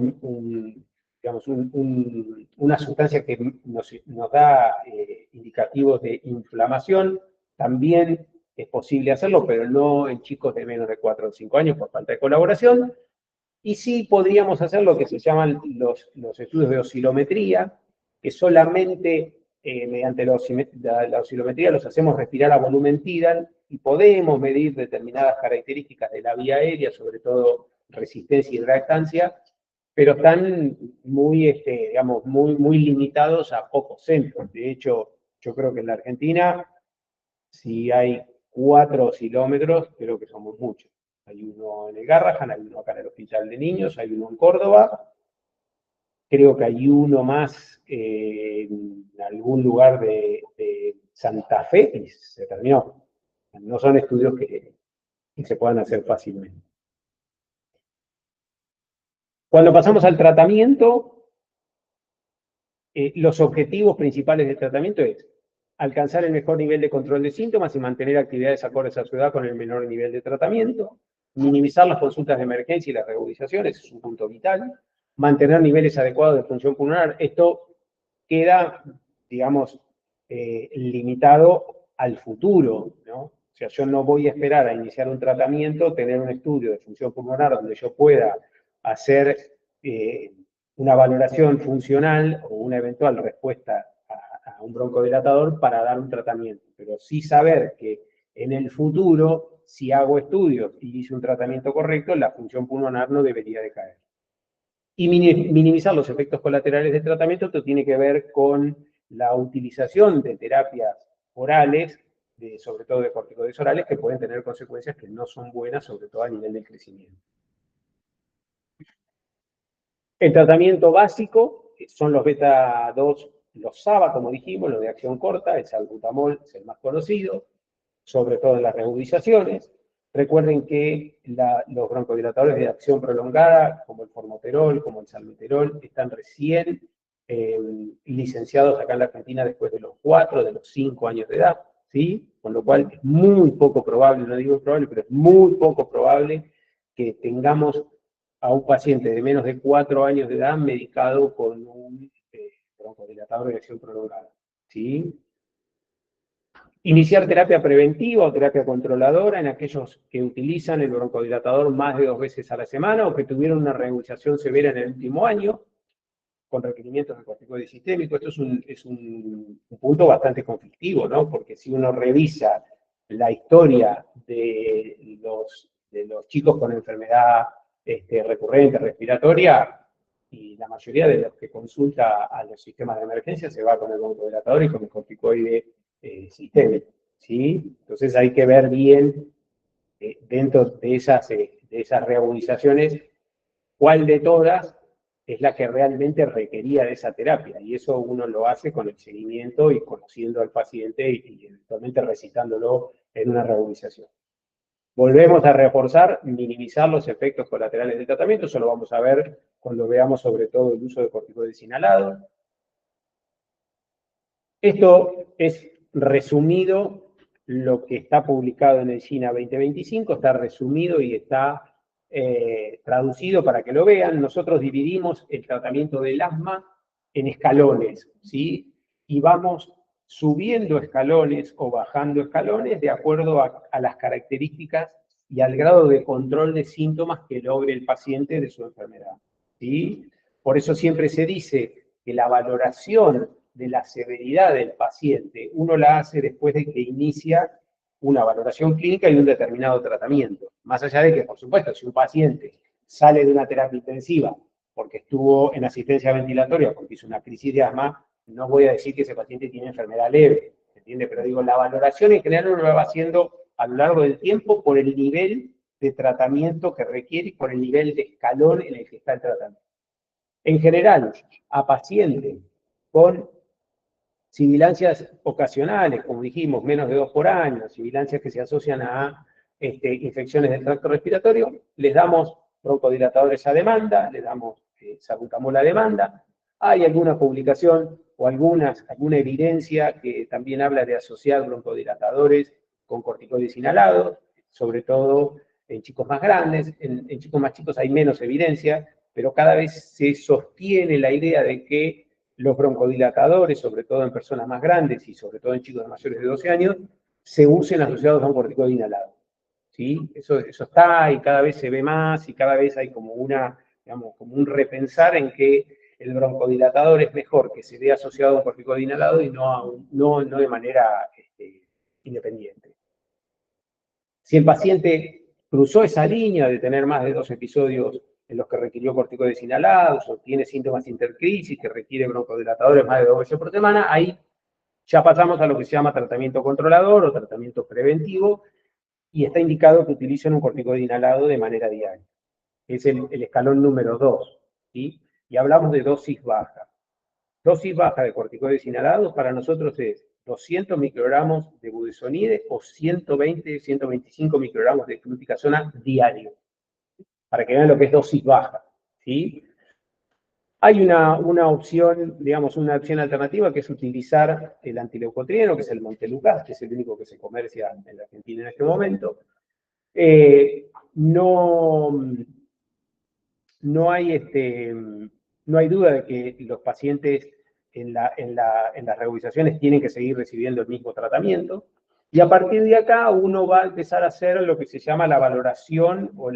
digamos, una sustancia que nos da indicativos de inflamación. También es posible hacerlo, pero no en chicos de menos de 4 o 5 años por falta de colaboración. Y sí podríamos hacer lo que se llaman los estudios de oscilometría, que solamente mediante la oscilometría los hacemos respirar a volumen tidal y podemos medir determinadas características de la vía aérea, sobre todo resistencia y reactancia, pero están muy, digamos, muy limitados a pocos centros. De hecho, yo creo que en la Argentina, si hay 4 oscilómetros, creo que somos muchos. Hay uno en el Garrahan, hay uno acá en el Hospital de Niños, hay uno en Córdoba, creo que hay uno más en algún lugar de Santa Fe y se terminó. No son estudios que se puedan hacer fácilmente. Cuando pasamos al tratamiento, los objetivos principales del tratamiento es alcanzar el mejor nivel de control de síntomas y mantener actividades acordes a su edad con el menor nivel de tratamiento, minimizar las consultas de emergencia y las reutilizaciones, es un punto vital, mantener niveles adecuados de función pulmonar. Esto queda, digamos, limitado al futuro, ¿no? O sea, yo no voy a esperar a iniciar un tratamiento, tener un estudio de función pulmonar donde yo pueda hacer una valoración funcional o una eventual respuesta a un broncodilatador para dar un tratamiento, pero sí saber que en el futuro, si hago estudios y hice un tratamiento correcto, la función pulmonar no debería decaer. Y minimizar los efectos colaterales del tratamiento, esto tiene que ver con la utilización de terapias orales, sobre todo de corticoides orales, que pueden tener consecuencias que no son buenas, sobre todo a nivel del crecimiento. El tratamiento básico son los beta-2, los SABA, como dijimos, los de acción corta, el salbutamol es el más conocido, sobre todo en las reagudizaciones. Recuerden que los broncodilatadores de acción prolongada, como el formoterol, como el salmeterol, están recién licenciados acá en la Argentina después de los 4, de los 5 años de edad, ¿sí? Con lo cual es muy poco probable, no digo probable, pero es muy poco probable que tengamos a un paciente de menos de 4 años de edad medicado con un broncodilatador de acción prolongada, ¿sí? Iniciar terapia preventiva o terapia controladora en aquellos que utilizan el broncodilatador más de 2 veces a la semana o que tuvieron una reagudización severa en el último año, con requerimientos de corticoide sistémico. Esto es un punto bastante conflictivo, ¿no? Porque si uno revisa la historia de los chicos con enfermedad recurrente respiratoria, y la mayoría de los que consulta a los sistemas de emergencia se va con el broncodilatador y con el corticoide sistémico, ¿sí? Entonces hay que ver bien dentro de esas reagudizaciones cuál de todas es la que realmente requería de esa terapia, y eso uno lo hace con el seguimiento y conociendo al paciente y eventualmente recitándolo en una reagudización. Volvemos a reforzar, minimizar los efectos colaterales del tratamiento, eso lo vamos a ver cuando veamos sobre todo el uso de corticoides inhalados. Esto es resumido lo que está publicado en el GINA 2025, está resumido y está traducido para que lo vean. Nosotros dividimos el tratamiento del asma en escalones, ¿sí? Y vamos subiendo escalones o bajando escalones de acuerdo a las características y al grado de control de síntomas que logre el paciente de su enfermedad, ¿sí? Por eso siempre se dice que la valoración de la severidad del paciente uno la hace después de que inicia una valoración clínica y un determinado tratamiento. Más allá de que, por supuesto, si un paciente sale de una terapia intensiva porque estuvo en asistencia ventilatoria, porque hizo una crisis de asma, no voy a decir que ese paciente tiene enfermedad leve, ¿entiende? Pero digo, la valoración en general uno la va haciendo a lo largo del tiempo por el nivel de tratamiento que requiere y por el nivel de escalón en el que está el tratamiento. En general, a pacientes con sibilancias ocasionales, como dijimos, menos de 2 por año, sibilancias que se asocian a infecciones del tracto respiratorio, les damos broncodilatadores a demanda, les damos salbutamol a demanda. Hay alguna publicación o alguna evidencia que también habla de asociar broncodilatadores con corticoides inhalados, sobre todo en chicos más grandes. En chicos más chicos hay menos evidencia, pero cada vez se sostiene la idea de que los broncodilatadores, sobre todo en personas más grandes y sobre todo en chicos mayores de 12 años, se usen asociados a un corticoide inhalado, ¿sí? Eso está y cada vez se ve más y cada vez hay como como un repensar en que el broncodilatador es mejor que se vea asociado a un corticoide inhalado y no de manera independiente. Si el paciente cruzó esa línea de tener más de 2 episodios en los que requirió corticoides inhalados o tiene síntomas intercrisis que requiere broncodilatadores más de 2 veces por semana, ahí ya pasamos a lo que se llama tratamiento controlador o tratamiento preventivo y está indicado que utilicen un corticoide inhalado de manera diaria. Es el escalón número 2, ¿sí? Y hablamos de dosis baja. Dosis baja de corticoides inhalados para nosotros es 200 microgramos de budesonide o 120, 125 microgramos de fluticasona diario, para que vean lo que es dosis baja, ¿sí? Hay una opción, digamos, una opción alternativa que es utilizar el antileucotrieno, que es el Montelukast, que es el único que se comercia en la Argentina en este momento. No hay duda de que los pacientes en las reagudizaciones tienen que seguir recibiendo el mismo tratamiento. Y a partir de acá uno va a empezar a hacer lo que se llama la valoración o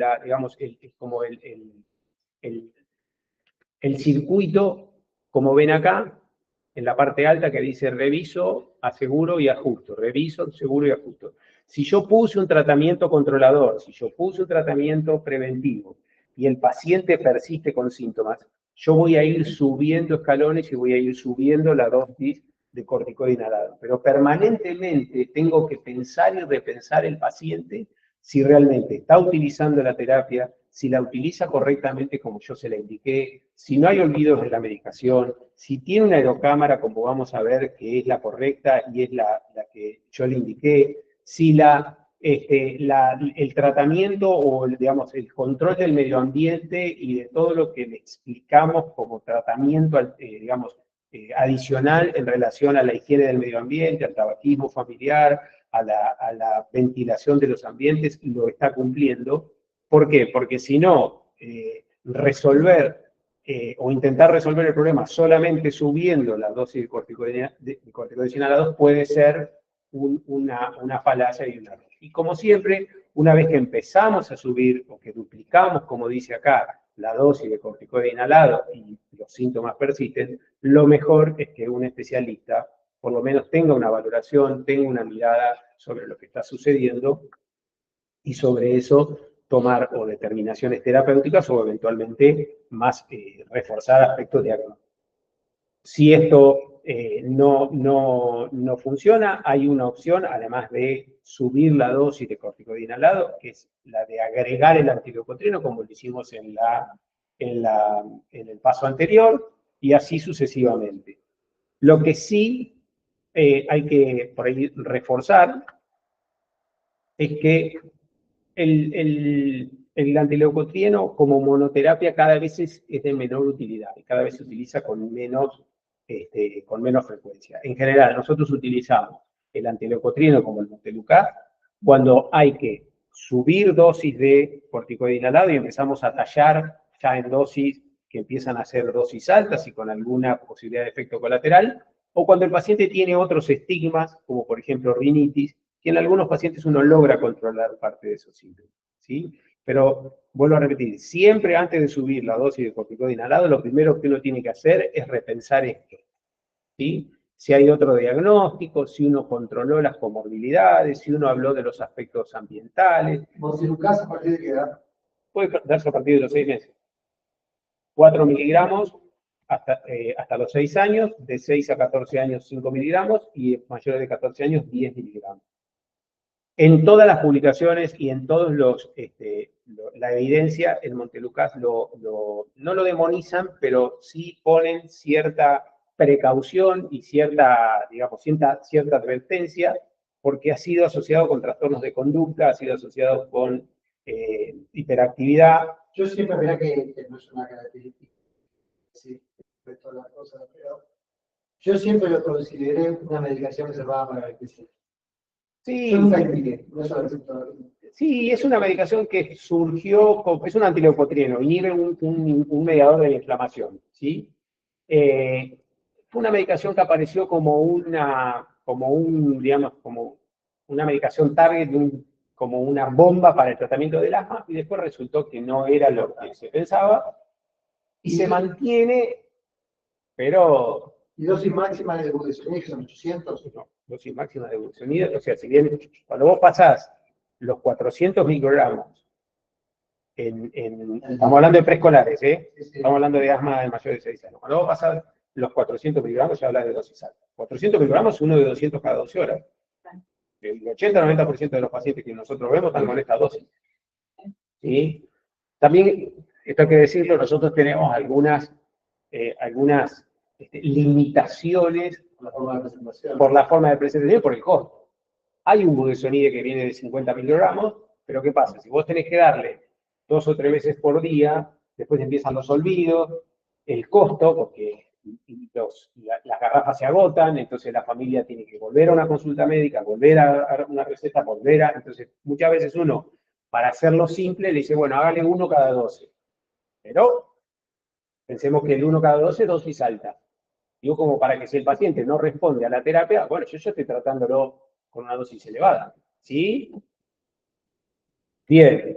el circuito, como ven acá, en la parte alta que dice reviso, aseguro y ajusto, reviso, seguro y ajusto. Si yo puse un tratamiento controlador, si yo puse un tratamiento preventivo y el paciente persiste con síntomas, yo voy a ir subiendo escalones y voy a ir subiendo la dosis de corticoide inhalado. Pero permanentemente tengo que pensar y repensar el paciente si realmente está utilizando la terapia, si la utiliza correctamente como yo se la indiqué, si no hay olvidos de la medicación, si tiene una aerocámara, como vamos a ver, que es la correcta y es la que yo le indiqué, si el tratamiento o, digamos, el control del medio ambiente y de todo lo que le explicamos como tratamiento, digamos, adicional en relación a la higiene del medio ambiente, al tabaquismo familiar, a la ventilación de los ambientes, lo está cumpliendo. ¿Por qué? Porque si no, resolver o intentar resolver el problema solamente subiendo la dosis de corticoides inhalados puede ser una falacia y un error. Y como siempre, una vez que empezamos a subir o que duplicamos, como dice acá, la dosis de corticoide inhalado y los síntomas persisten, lo mejor es que un especialista por lo menos tenga una valoración, tenga una mirada sobre lo que está sucediendo y sobre eso tomar o determinaciones terapéuticas o eventualmente más reforzar aspectos diagnósticos. Si esto no funciona, hay una opción, además de subir la dosis de corticoide inhalado, que es la de agregar el antileucotrieno, como lo hicimos en el paso anterior, y así sucesivamente. Lo que sí hay que por ahí reforzar es que el antileucotrieno como monoterapia cada vez es de menor utilidad y cada vez se utiliza con menos frecuencia. En general, nosotros utilizamos el antileucotrieno como el Montelukast cuando hay que subir dosis de corticoide inhalado y empezamos a tallar ya en dosis que empiezan a ser dosis altas y con alguna posibilidad de efecto colateral, o cuando el paciente tiene otros estigmas, como por ejemplo rinitis, que en algunos pacientes uno logra controlar parte de esos síntomas, ¿sí? Pero, vuelvo a repetir, siempre antes de subir la dosis de corticoide inhalado, lo primero que uno tiene que hacer es repensar esto, ¿sí? Si hay otro diagnóstico, si uno controló las comorbilidades, si uno habló de los aspectos ambientales. Montelukast, ¿a partir de qué edad? Puede darse a partir de los 6 meses. 4 miligramos hasta los 6 años, de 6 a 14 años 5 miligramos y mayores de 14 años 10 miligramos. En todas las publicaciones y en todos la evidencia, el Montelukast no lo demonizan, pero sí ponen cierta precaución y cierta advertencia, porque ha sido asociado con trastornos de conducta, ha sido asociado con hiperactividad. Yo siempre, verá que no es una característica, sí, respecto a las cosas, pero yo siempre lo consideré una medicación reservada para el especialista. Sí, Yo nunca indiqué, no es sí, es una medicación que surgió, es un antileucotrieno, inhibe un mediador de la inflamación, ¿sí? Fue una medicación que apareció como una medicación target, como una bomba para el tratamiento del asma, y después resultó que no era lo que se pensaba, y se mantiene, pero... ¿Y dosis máxima de budesonide son 800? No, dosis máxima de budesonide, o sea, si bien cuando vos pasás los 400 microgramos, estamos hablando de preescolares, estamos hablando de asma de mayores de 6 años. Cuando vos pasás los 400 miligramos, ya hablas de dosis alta. 400 miligramos, uno de 200 cada 12 horas. El 80-90% de los pacientes que nosotros vemos están con esta dosis. ¿Sí? También, esto hay que decirlo, nosotros tenemos algunas limitaciones por la forma de presentación y por el costo. Hay un budesonide que viene de 50 miligramos, pero ¿qué pasa? Si vos tenés que darle 2 o 3 veces por día, después empiezan los olvidos, el costo, porque las garrafas se agotan, entonces la familia tiene que volver a una consulta médica, volver a una receta, entonces muchas veces uno, para hacerlo simple, le dice, bueno, hágale 1 cada 12. Pero pensemos que el 1 cada 12 es dosis alta. Digo, como para que si el paciente no responde a la terapia, bueno, yo estoy tratándolo con una dosis elevada. ¿Sí? Bien.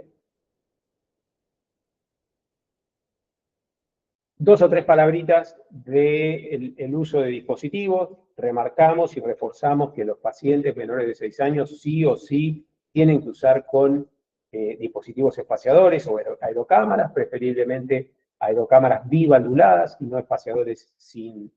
2 o 3 palabritas del uso de dispositivos. Remarcamos y reforzamos que los pacientes menores de 6 años sí o sí tienen que usar con dispositivos espaciadores o aerocámaras, preferiblemente aerocámaras bivalvuladas y no espaciadores sin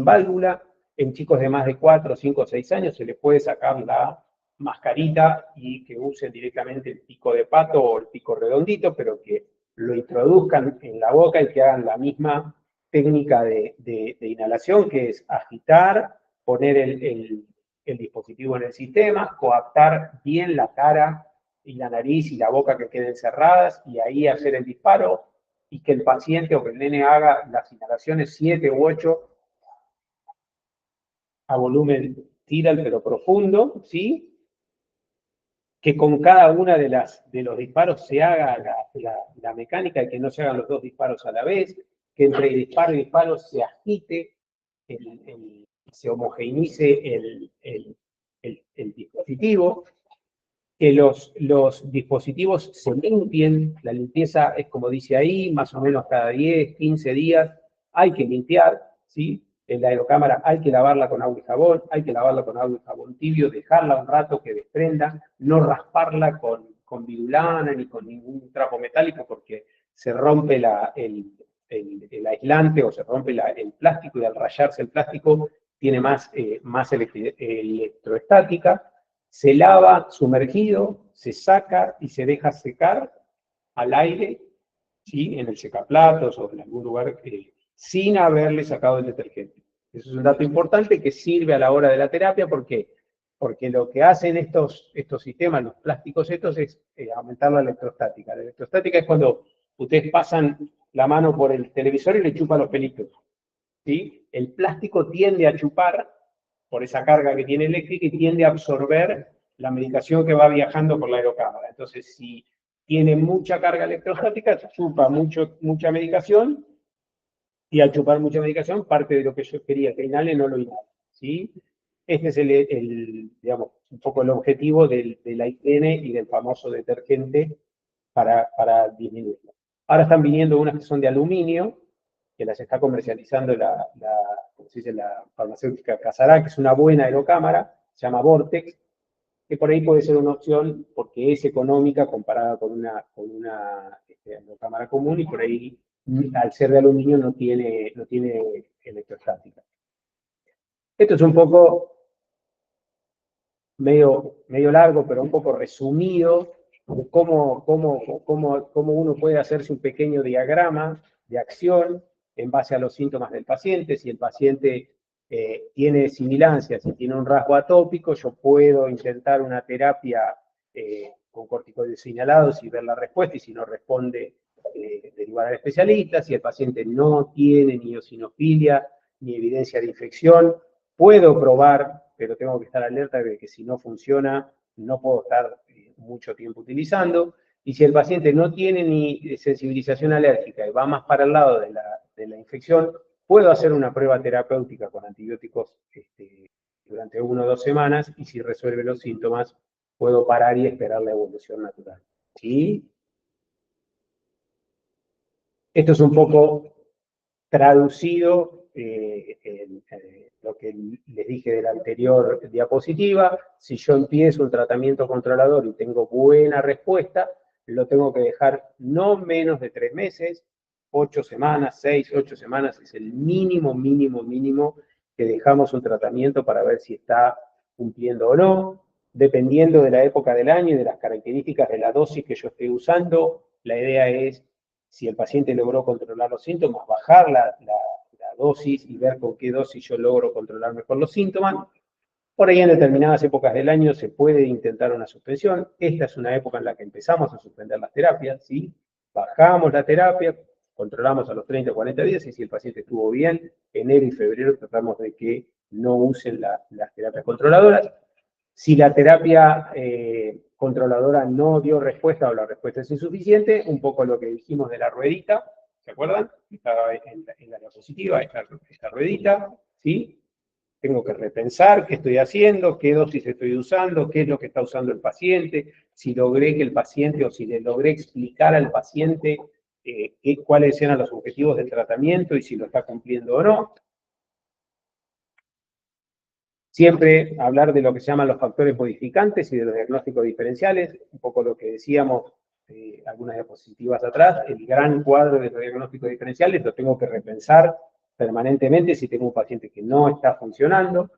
válvula. En chicos de más de 4, 5 o 6 años se les puede sacar la mascarita y que usen directamente el pico de pato o el pico redondito, pero que lo introduzcan en la boca y que hagan la misma técnica de inhalación, que es agitar, poner el dispositivo en el sistema, coaptar bien la cara y la nariz y la boca que queden cerradas y ahí hacer el disparo y que el paciente o que el nene haga las inhalaciones 7 u 8 a volumen tiral pero profundo, ¿sí? Que con cada una de los disparos se haga la mecánica, que no se hagan los 2 disparos a la vez, que entre disparo y disparo se agite, se homogeneice el dispositivo, que los dispositivos se limpien. La limpieza es como dice ahí, más o menos cada 10, 15 días, hay que limpiar, ¿sí? En la aerocámara hay que lavarla con agua y jabón, hay que lavarla con agua y jabón tibio, dejarla un rato que desprenda, no rasparla con virulana ni con ningún trapo metálico porque se rompe el aislante o se rompe el plástico y al rayarse el plástico tiene más electroestática. Se lava sumergido, se saca y se deja secar al aire, ¿sí? En el secaplatos o en algún lugar sin haberle sacado el detergente. Eso es un dato importante que sirve a la hora de la terapia porque lo que hacen estos sistemas, los plásticos estos, es aumentar la electrostática. La electrostática es cuando ustedes pasan la mano por el televisor y le chupan los pelitos, ¿sí? El plástico tiende a chupar por esa carga que tiene eléctrica y tiende a absorber la medicación que va viajando por la aerocámara. Entonces, si tiene mucha carga electrostática, chupa mucha medicación y al chupar mucha medicación, parte de lo que yo quería que inhale no lo inhale, ¿sí? Este es digamos, un poco el objetivo de la higiene y del famoso detergente para disminuirlo. Ahora están viniendo unas que son de aluminio, que las está comercializando la farmacéutica Casará, que es una buena aerocámara, se llama Vortex, que por ahí puede ser una opción porque es económica comparada con una aerocámara común y por ahí, al ser de aluminio, no tiene electrostática. Esto es un poco medio largo, pero un poco resumido, de cómo uno puede hacerse un pequeño diagrama de acción en base a los síntomas del paciente. Si el paciente tiene sibilancias, si tiene un rasgo atópico, yo puedo intentar una terapia con corticoides inhalados y ver la respuesta, y si no responde, derivar al especialista. Si el paciente no tiene ni eosinofilia ni evidencia de infección, puedo probar, pero tengo que estar alerta de que si no funciona, no puedo estar mucho tiempo utilizando. Y si el paciente no tiene ni sensibilización alérgica y va más para el lado de la infección, puedo hacer una prueba terapéutica con antibióticos durante 1 o 2 semanas, y si resuelve los síntomas, puedo parar y esperar la evolución natural. ¿Sí? Esto es un poco traducido lo que les dije de la anterior diapositiva. Si yo empiezo un tratamiento controlador y tengo buena respuesta, lo tengo que dejar no menos de 3 meses, 8 semanas, 6, 8 semanas es el mínimo que dejamos un tratamiento para ver si está cumpliendo o no. Dependiendo de la época del año y de las características de la dosis que yo esté usando, la idea es, si el paciente logró controlar los síntomas, bajar la dosis y ver con qué dosis yo logro controlar mejor los síntomas. Por ahí en determinadas épocas del año se puede intentar una suspensión. Esta es una época en la que empezamos a suspender las terapias, ¿sí? Bajamos la terapia, controlamos a los 30 o 40 días, y si el paciente estuvo bien, enero y febrero tratamos de que no usen las terapias controladoras. Si la terapia controladora no dio respuesta o la respuesta es insuficiente, un poco lo que dijimos de la ruedita, ¿se acuerdan? Estaba en la diapositiva, esta ruedita, ¿sí? Tengo que repensar qué estoy haciendo, qué dosis estoy usando, qué es lo que está usando el paciente, si logré que el paciente, o si le logré explicar al paciente cuáles eran los objetivos del tratamiento y si lo está cumpliendo o no. Siempre hablar de lo que se llaman los factores modificantes y de los diagnósticos diferenciales, un poco lo que decíamos algunas diapositivas atrás, el gran cuadro de los diagnósticos diferenciales lo tengo que repensar permanentemente si tengo un paciente que no está funcionando.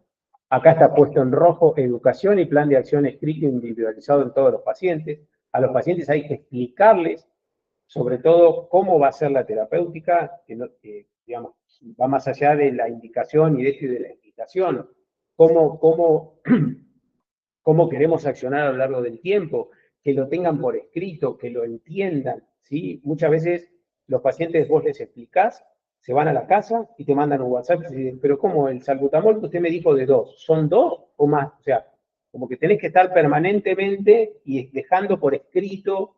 Acá está puesto en rojo educación y plan de acción escrito individualizado en todos los pacientes. A los pacientes hay que explicarles sobre todo cómo va a ser la terapéutica, que digamos, va más allá de la indicación y de la explicación. Cómo queremos accionar a lo largo del tiempo, que lo tengan por escrito, que lo entiendan, ¿sí? Muchas veces los pacientes vos les explicás, se van a la casa y te mandan un WhatsApp y dicen, pero ¿cómo? El salbutamol que usted me dijo de 2, ¿son 2 o más? O sea, como que tenés que estar permanentemente y dejando por escrito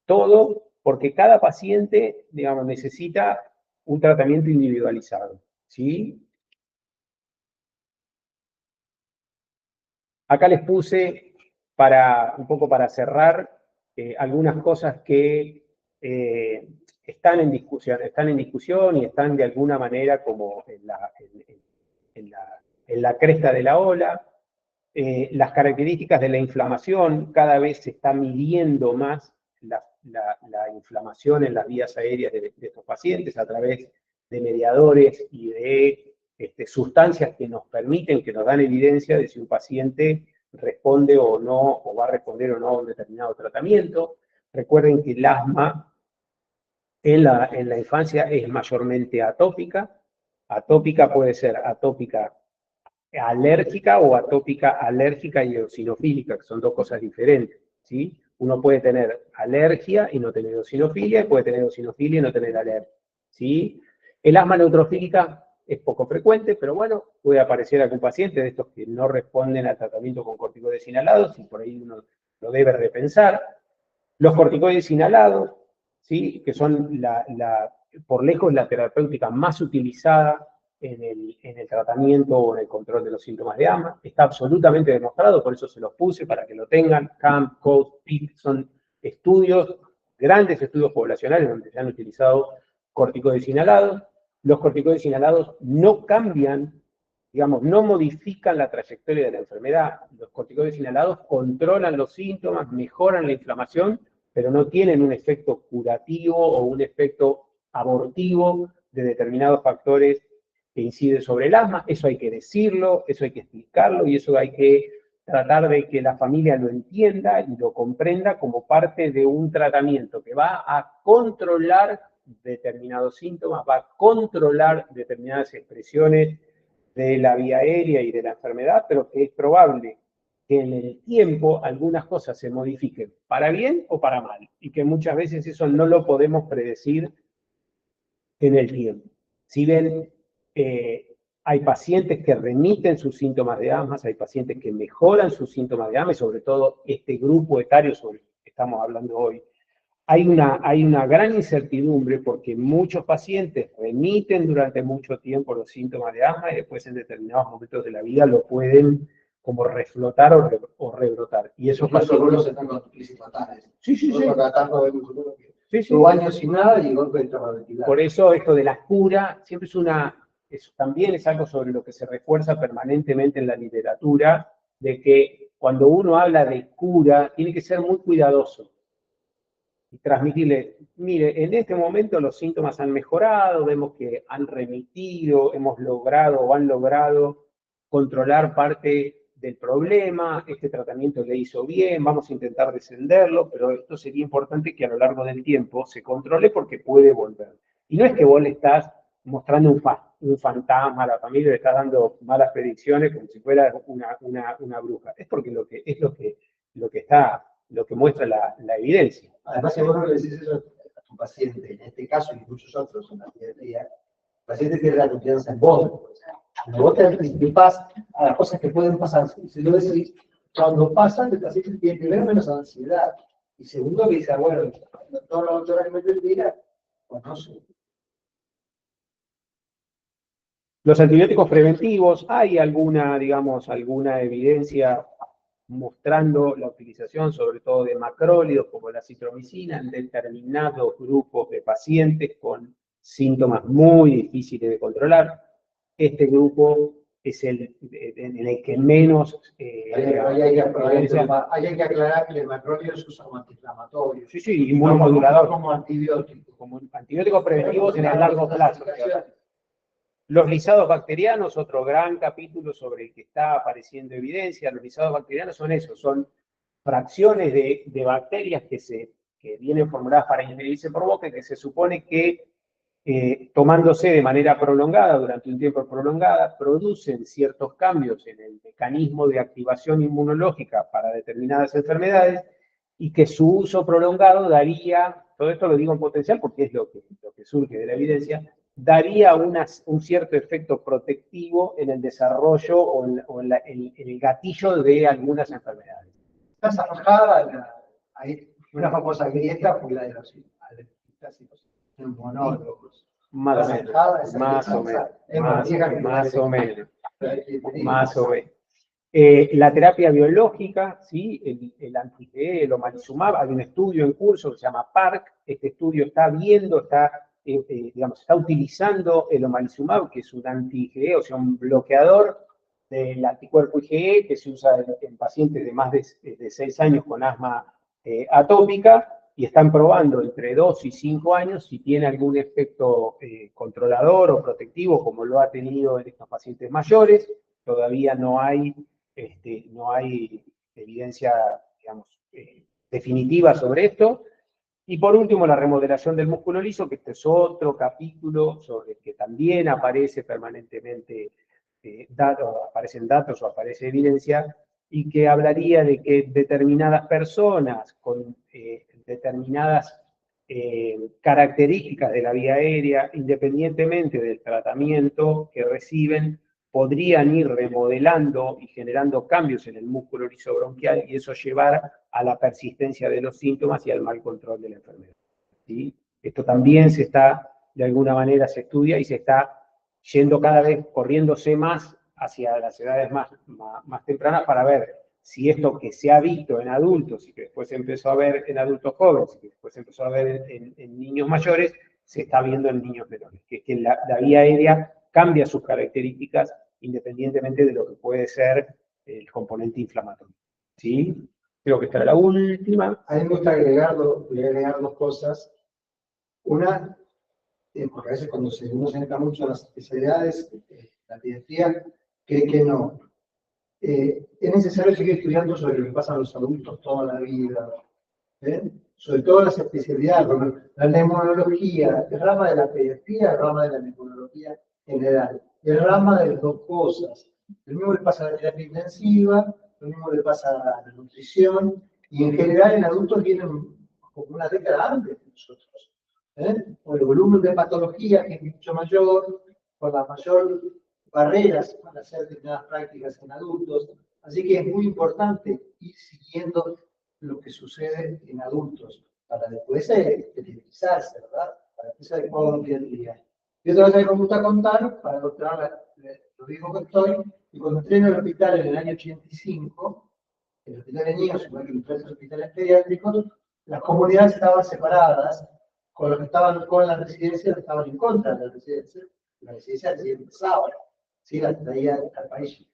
todo, porque cada paciente, digamos, necesita un tratamiento individualizado, ¿sí? Acá les puse, un poco para cerrar, algunas cosas que están en discusión y están de alguna manera como en la cresta de la ola. Las características de la inflamación, cada vez se está midiendo más la inflamación en las vías aéreas de estos pacientes a través de mediadores y de sustancias que nos permiten, que nos dan evidencia de si un paciente responde o no, o va a responder o no a un determinado tratamiento. Recuerden que el asma en la infancia es mayormente atópica. Atópica puede ser atópica alérgica o atópica alérgica y eosinofílica, que son dos cosas diferentes, ¿sí? Uno puede tener alergia y no tener eosinofilia, y puede tener eosinofilia y no tener alergia, ¿sí? El asma neutrofílica es poco frecuente, pero bueno, puede aparecer algún paciente de estos que no responden al tratamiento con corticoides inhalados, y por ahí uno lo debe repensar. Los corticoides inhalados, ¿sí? Que son por lejos la terapéutica más utilizada en el tratamiento o en el control de los síntomas de asma. Está absolutamente demostrado, por eso se los puse para que lo tengan. CAMP, CODE, PIC, son estudios, grandes estudios poblacionales donde se han utilizado corticoides inhalados. Los corticoides inhalados no cambian, digamos, no modifican la trayectoria de la enfermedad. Los corticoides inhalados controlan los síntomas, mejoran la inflamación, pero no tienen un efecto curativo o un efecto abortivo de determinados factores que inciden sobre el asma. Eso hay que decirlo, eso hay que explicarlo y eso hay que tratar de que la familia lo entienda y lo comprenda como parte de un tratamiento que va a controlar determinados síntomas, va a controlar determinadas expresiones de la vía aérea y de la enfermedad, pero que es probable que en el tiempo algunas cosas se modifiquen para bien o para mal, y que muchas veces eso no lo podemos predecir en el tiempo. Si ven, hay pacientes que remiten sus síntomas de asma, hay pacientes que mejoran sus síntomas de asma, y sobre todo este grupo etario sobre el que estamos hablando hoy. Hay una gran incertidumbre porque muchos pacientes remiten durante mucho tiempo los síntomas de asma y después en determinados momentos de la vida lo pueden como reflotar o rebrotar. Y esos pacientes... algunos están con crisis fatales. Sí, sí, sí. Sí, sí. Años sin nada y golpe de trauma. Por eso esto de la cura siempre también es algo sobre lo que se refuerza permanentemente en la literatura, de que cuando uno habla de cura tiene que ser muy cuidadoso y transmitirle, mire, en este momento los síntomas han mejorado, vemos que han remitido, hemos logrado o han logrado controlar parte del problema, este tratamiento le hizo bien, vamos a intentar descenderlo, pero esto sería importante que a lo largo del tiempo se controle porque puede volver. Y no es que vos le estás mostrando un fantasma a la familia, le estás dando malas predicciones como si fuera una bruja, es porque lo que muestra la evidencia. Además, si vos no le decís eso a tu paciente, en este caso y muchos otros en la vida a día, el paciente tiene la confianza en vos. Cuando vos te anticipás a las cosas que pueden pasar, si lo decís, cuando pasan, el paciente tiene primero menos ansiedad. Y segundo, que dice, bueno, todos los doctores que me terminan, pues no sé. Los antibióticos preventivos, hay alguna evidencia mostrando la utilización sobre todo de macrólidos como la citromicina en determinados grupos de pacientes con síntomas muy difíciles de controlar. Este grupo es en el que menos... Ahí hay que aclarar que el macróleo se usa como antiinflamatorio. Sí, sí, inmunomodulador. Como antibiótico. Como antibiótico preventivo en el largo plazo. Los lisados bacterianos, otro gran capítulo sobre el que está apareciendo evidencia. Los lisados bacterianos son eso, son fracciones de bacterias que vienen formuladas para ingerir y se provocan, que se supone que tomándose de manera prolongada, durante un tiempo prolongada, producen ciertos cambios en el mecanismo de activación inmunológica para determinadas enfermedades y que su uso prolongado daría, todo esto lo digo en potencial porque es lo que surge de la evidencia, daría un cierto efecto protectivo en el desarrollo o en el gatillo de algunas enfermedades. Está zanjada, una famosa grieta fue la de los monólogos. Más o menos. La terapia biológica, ¿sí? El anti-IgE, el omalizumab, hay un estudio en curso que se llama PARC. Este estudio está viendo, está utilizando el omalizumab, que es un anti-IgE, o sea, un bloqueador del anticuerpo IgE que se usa en pacientes de más de 6 años con asma atópica, y están probando entre 2 y 5 años si tiene algún efecto controlador o protectivo, como lo ha tenido en estos pacientes mayores. Todavía no hay evidencia, digamos, definitiva sobre esto. Y por último, la remodelación del músculo liso, que este es otro capítulo sobre el que también aparece permanentemente aparecen datos o aparece evidencia, y que hablaría de que determinadas personas con determinadas características de la vía aérea, independientemente del tratamiento que reciben, podrían ir remodelando y generando cambios en el músculo lisobronquial y eso llevar a la persistencia de los síntomas y al mal control de la enfermedad. ¿Sí? Esto también de alguna manera se estudia y se está yendo cada vez, corriéndose más hacia las edades más tempranas para ver si esto que se ha visto en adultos y que después se empezó a ver en adultos jóvenes y que después se empezó a ver en niños mayores, se está viendo en niños menores. Que es que la vía aérea cambia sus características independientemente de lo que puede ser el componente inflamatorio. ¿Sí? Creo que esta era la última. A mí me gusta agregar dos cosas. Una, porque a veces cuando uno se entra mucho en las especialidades, la pediatría cree que no. Es necesario seguir estudiando sobre lo que pasa a los adultos toda la vida, sobre todo las especialidades, la neumonología, el rama de la pediatría, el rama de la neumonología general, el rama de las dos cosas. Lo mismo le pasa a la terapia intensiva, lo mismo le pasa a la nutrición, y en general en adultos vienen como una década antes de nosotros. Con el volumen de patología que es mucho mayor, con las mayor barreras para hacer determinadas prácticas en adultos, así que es muy importante ir siguiendo lo que sucede en adultos, para después especializarse, ¿verdad? Para después adecuado un día a día. Y otra cosa que me gusta contar, para ilustrar lo digo que estoy, y cuando entré en el hospital en el año 85, en el hospital de niños, igual que en los hospitales pediátricos, las comunidades estaban separadas, con los que estaban con la residencia estaban en contra de la residencia recién empezaba. ¿Sí? La traía al país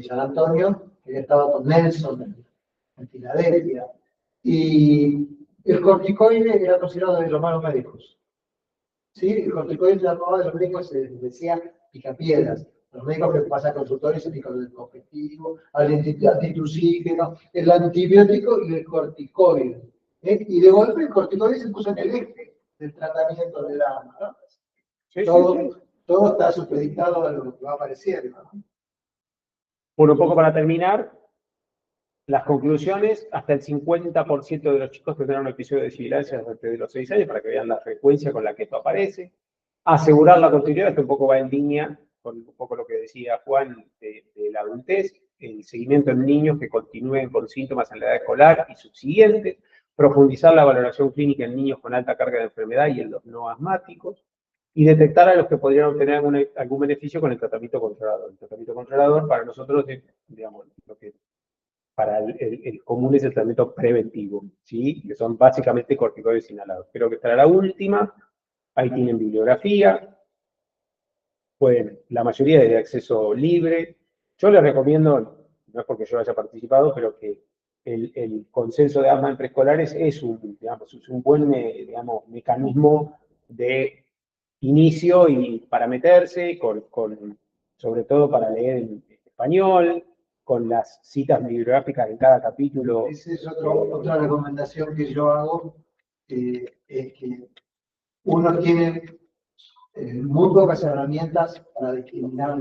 San Antonio, que estaba con Nelson en Filadelfia. Y el corticoide era considerado de los malos médicos. ¿Sí? El corticoide llamaba de los médicos, se decía picapiedras. Los médicos que pasan consultorios se pican el confectivo, al antitusígeno, el antibiótico y el corticoide. Y de golpe el corticoide se puso en el eje del tratamiento del asma, ¿no? Sí, todo está supeditado a lo que va apareciendo, ¿no? Bueno, un poco para terminar, las conclusiones: hasta el 50% de los chicos tendrán un episodio de sibilancia desde los 6 años, para que vean la frecuencia con la que esto aparece. Asegurar la continuidad, esto un poco va en línea con un poco lo que decía Juan de la adultez, el seguimiento en niños que continúen con síntomas en la edad escolar y subsiguientes, profundizar la valoración clínica en niños con alta carga de enfermedad y en los no asmáticos, y detectar a los que podrían obtener algún beneficio con el tratamiento controlador. El tratamiento controlador para nosotros es, digamos, lo que para el común es el tratamiento preventivo, ¿sí? Que son básicamente corticoides inhalados. Creo que esta era la última. Ahí tienen bibliografía. Pueden, la mayoría es de acceso libre. Yo les recomiendo, no es porque yo haya participado, pero que el consenso de asma en preescolares es digamos, es un buen digamos, mecanismo de inicio y para meterse, sobre todo para leer en español, con las citas bibliográficas en cada capítulo. Esa es otra recomendación que yo hago, es que uno tiene muy pocas herramientas para discriminar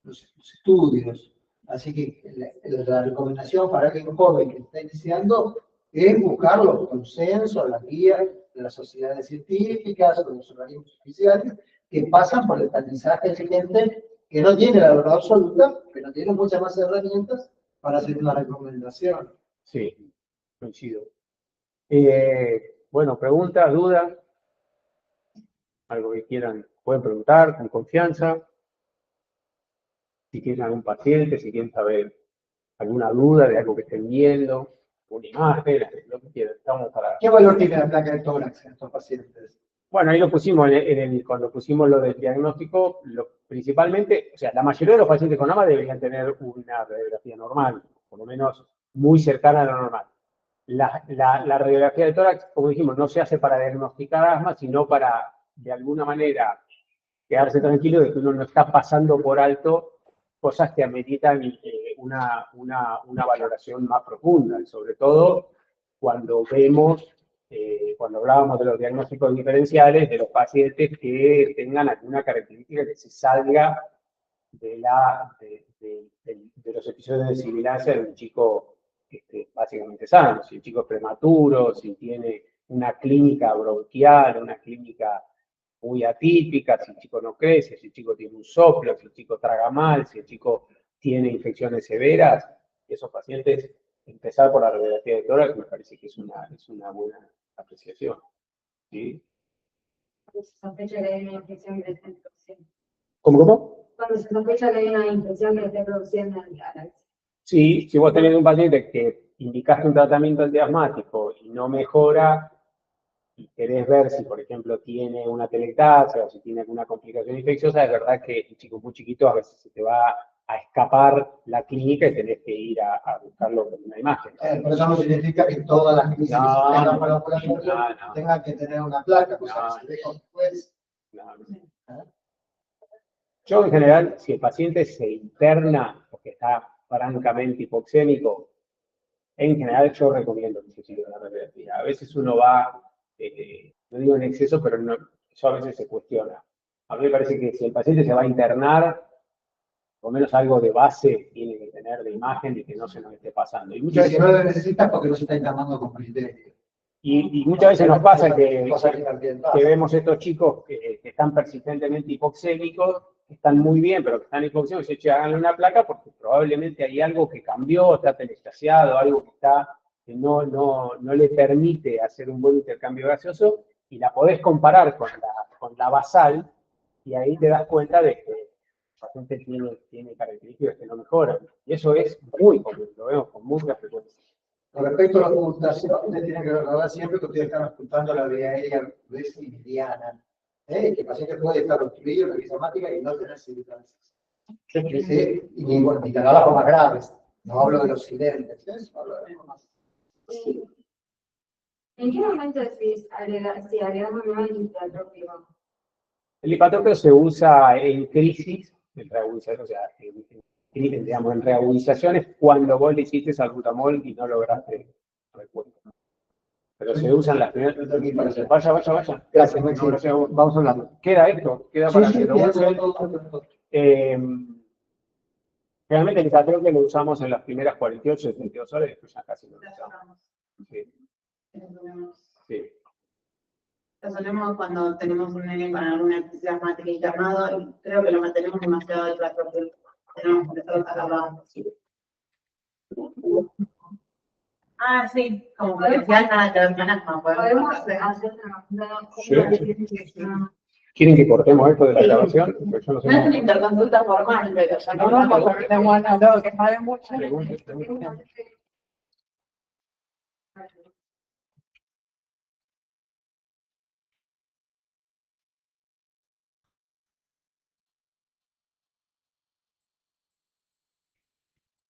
los estudios. Así que la recomendación para alguien joven que está iniciando es buscar los consensos, las guías de las sociedades científicas o de los organismos oficiales que pasan por el aprendizaje de gente que no tiene la verdad absoluta, pero tiene muchas más herramientas para hacer una recomendación. Sí, coincido. Bueno, preguntas, dudas, algo que quieran, pueden preguntar con confianza. Si tienen algún paciente, si quieren saber alguna duda de algo que estén viendo, una imagen, lo que quieran. Estamos para... ¿Qué valor tiene la placa de tórax en estos pacientes? Bueno, ahí lo pusimos, cuando pusimos lo del diagnóstico, principalmente, o sea, la mayoría de los pacientes con asma deberían tener una radiografía normal, por lo menos muy cercana a la normal. La radiografía de tórax, como dijimos, no se hace para diagnosticar asma, sino para, de alguna manera, quedarse tranquilo de que uno no está pasando por alto cosas que ameritan una valoración más profunda, y sobre todo cuando vemos, cuando hablábamos de los diagnósticos diferenciales de los pacientes que tengan alguna característica que se salga de los episodios de sibilancia de un chico básicamente sano. Si el chico es prematuro, si tiene una clínica bronquial, una clínica muy atípica, si el chico no crece, si el chico tiene un soplo, si el chico traga mal, si el chico tiene infecciones severas, esos pacientes, empezar por la radiografía de tórax me parece que es una buena apreciación. ¿Sí? Cuando se sospecha que hay una infección que esté produciendo. ¿Cómo? Cuando se sospecha que hay una infección que esté produciendo en la galaxia. Sí, si vos tenés un paciente que indicaste un tratamiento antiasmático y no mejora, y querés ver si, por ejemplo, tiene una telectasia o si tiene alguna complicación infecciosa, es verdad que el chico muy chiquito a veces se te va a escapar la clínica y tenés que ir a buscarlo con una imagen. Pero eso no significa que todas las crisis tengan que tener una placa, pues se ve después. Yo, en general, si el paciente se interna porque está francamente hipoxémico, en general yo recomiendo que se siga la radiografía. A veces uno va, no digo en exceso, pero no, eso a veces se cuestiona. A mí me parece que si el paciente se va a internar, por lo menos algo de base tiene que tener de imagen y que no se nos esté pasando. Y muchas veces no lo necesitas porque no se está internando con criterio. Y muchas veces nos pasa que vemos estos chicos que están persistentemente hipoxémicos, que están muy bien, pero que están hipoxémicos, y se háganle una placa porque probablemente hay algo que cambió, está telestasiado, algo que no le permite hacer un buen intercambio gaseoso, y la podés comparar con la basal, y ahí te das cuenta de que el paciente tiene características que no mejoran. Y eso es muy común, lo vemos con mucha frecuencia. Con respecto a la ocultación, ustedes tienen que recordar siempre que ustedes están ocultando la vía aérea mediana. Que el paciente puede estar obstruido en la rizomática y no tener sibilancias. Y bueno, y cada vez más graves. No hablo de los silentes, hablo de algo más. ¿En qué momento si agregamos nuevos lipatrópicos? El lipatrópico se usa en crisis, en reagudización, o sea, digamos, en reagudizaciones cuando vos le hiciste salbutamol y no lograste recuerdo. Pero se usan las primeras. Vaya. Gracias, vamos hablando. ¿Queda esto? ¿Queda para que lo usen? Realmente el lipatrópico lo usamos en las primeras 48, 72 horas y después ya casi no lo usamos. Sí. Lo solemos cuando tenemos un nene con alguna actividad asmática internado y creo que lo mantenemos demasiado de plato. Tenemos que estar acabando. Ah, sí, como que decía nada que ver con asma. Podemos hacer una. ¿Quieren que cortemos esto de la grabación? Pues yo no sé. No es una interconsulta formal, pero ya No, porque de bueno, que sabe mucho. Pregunte.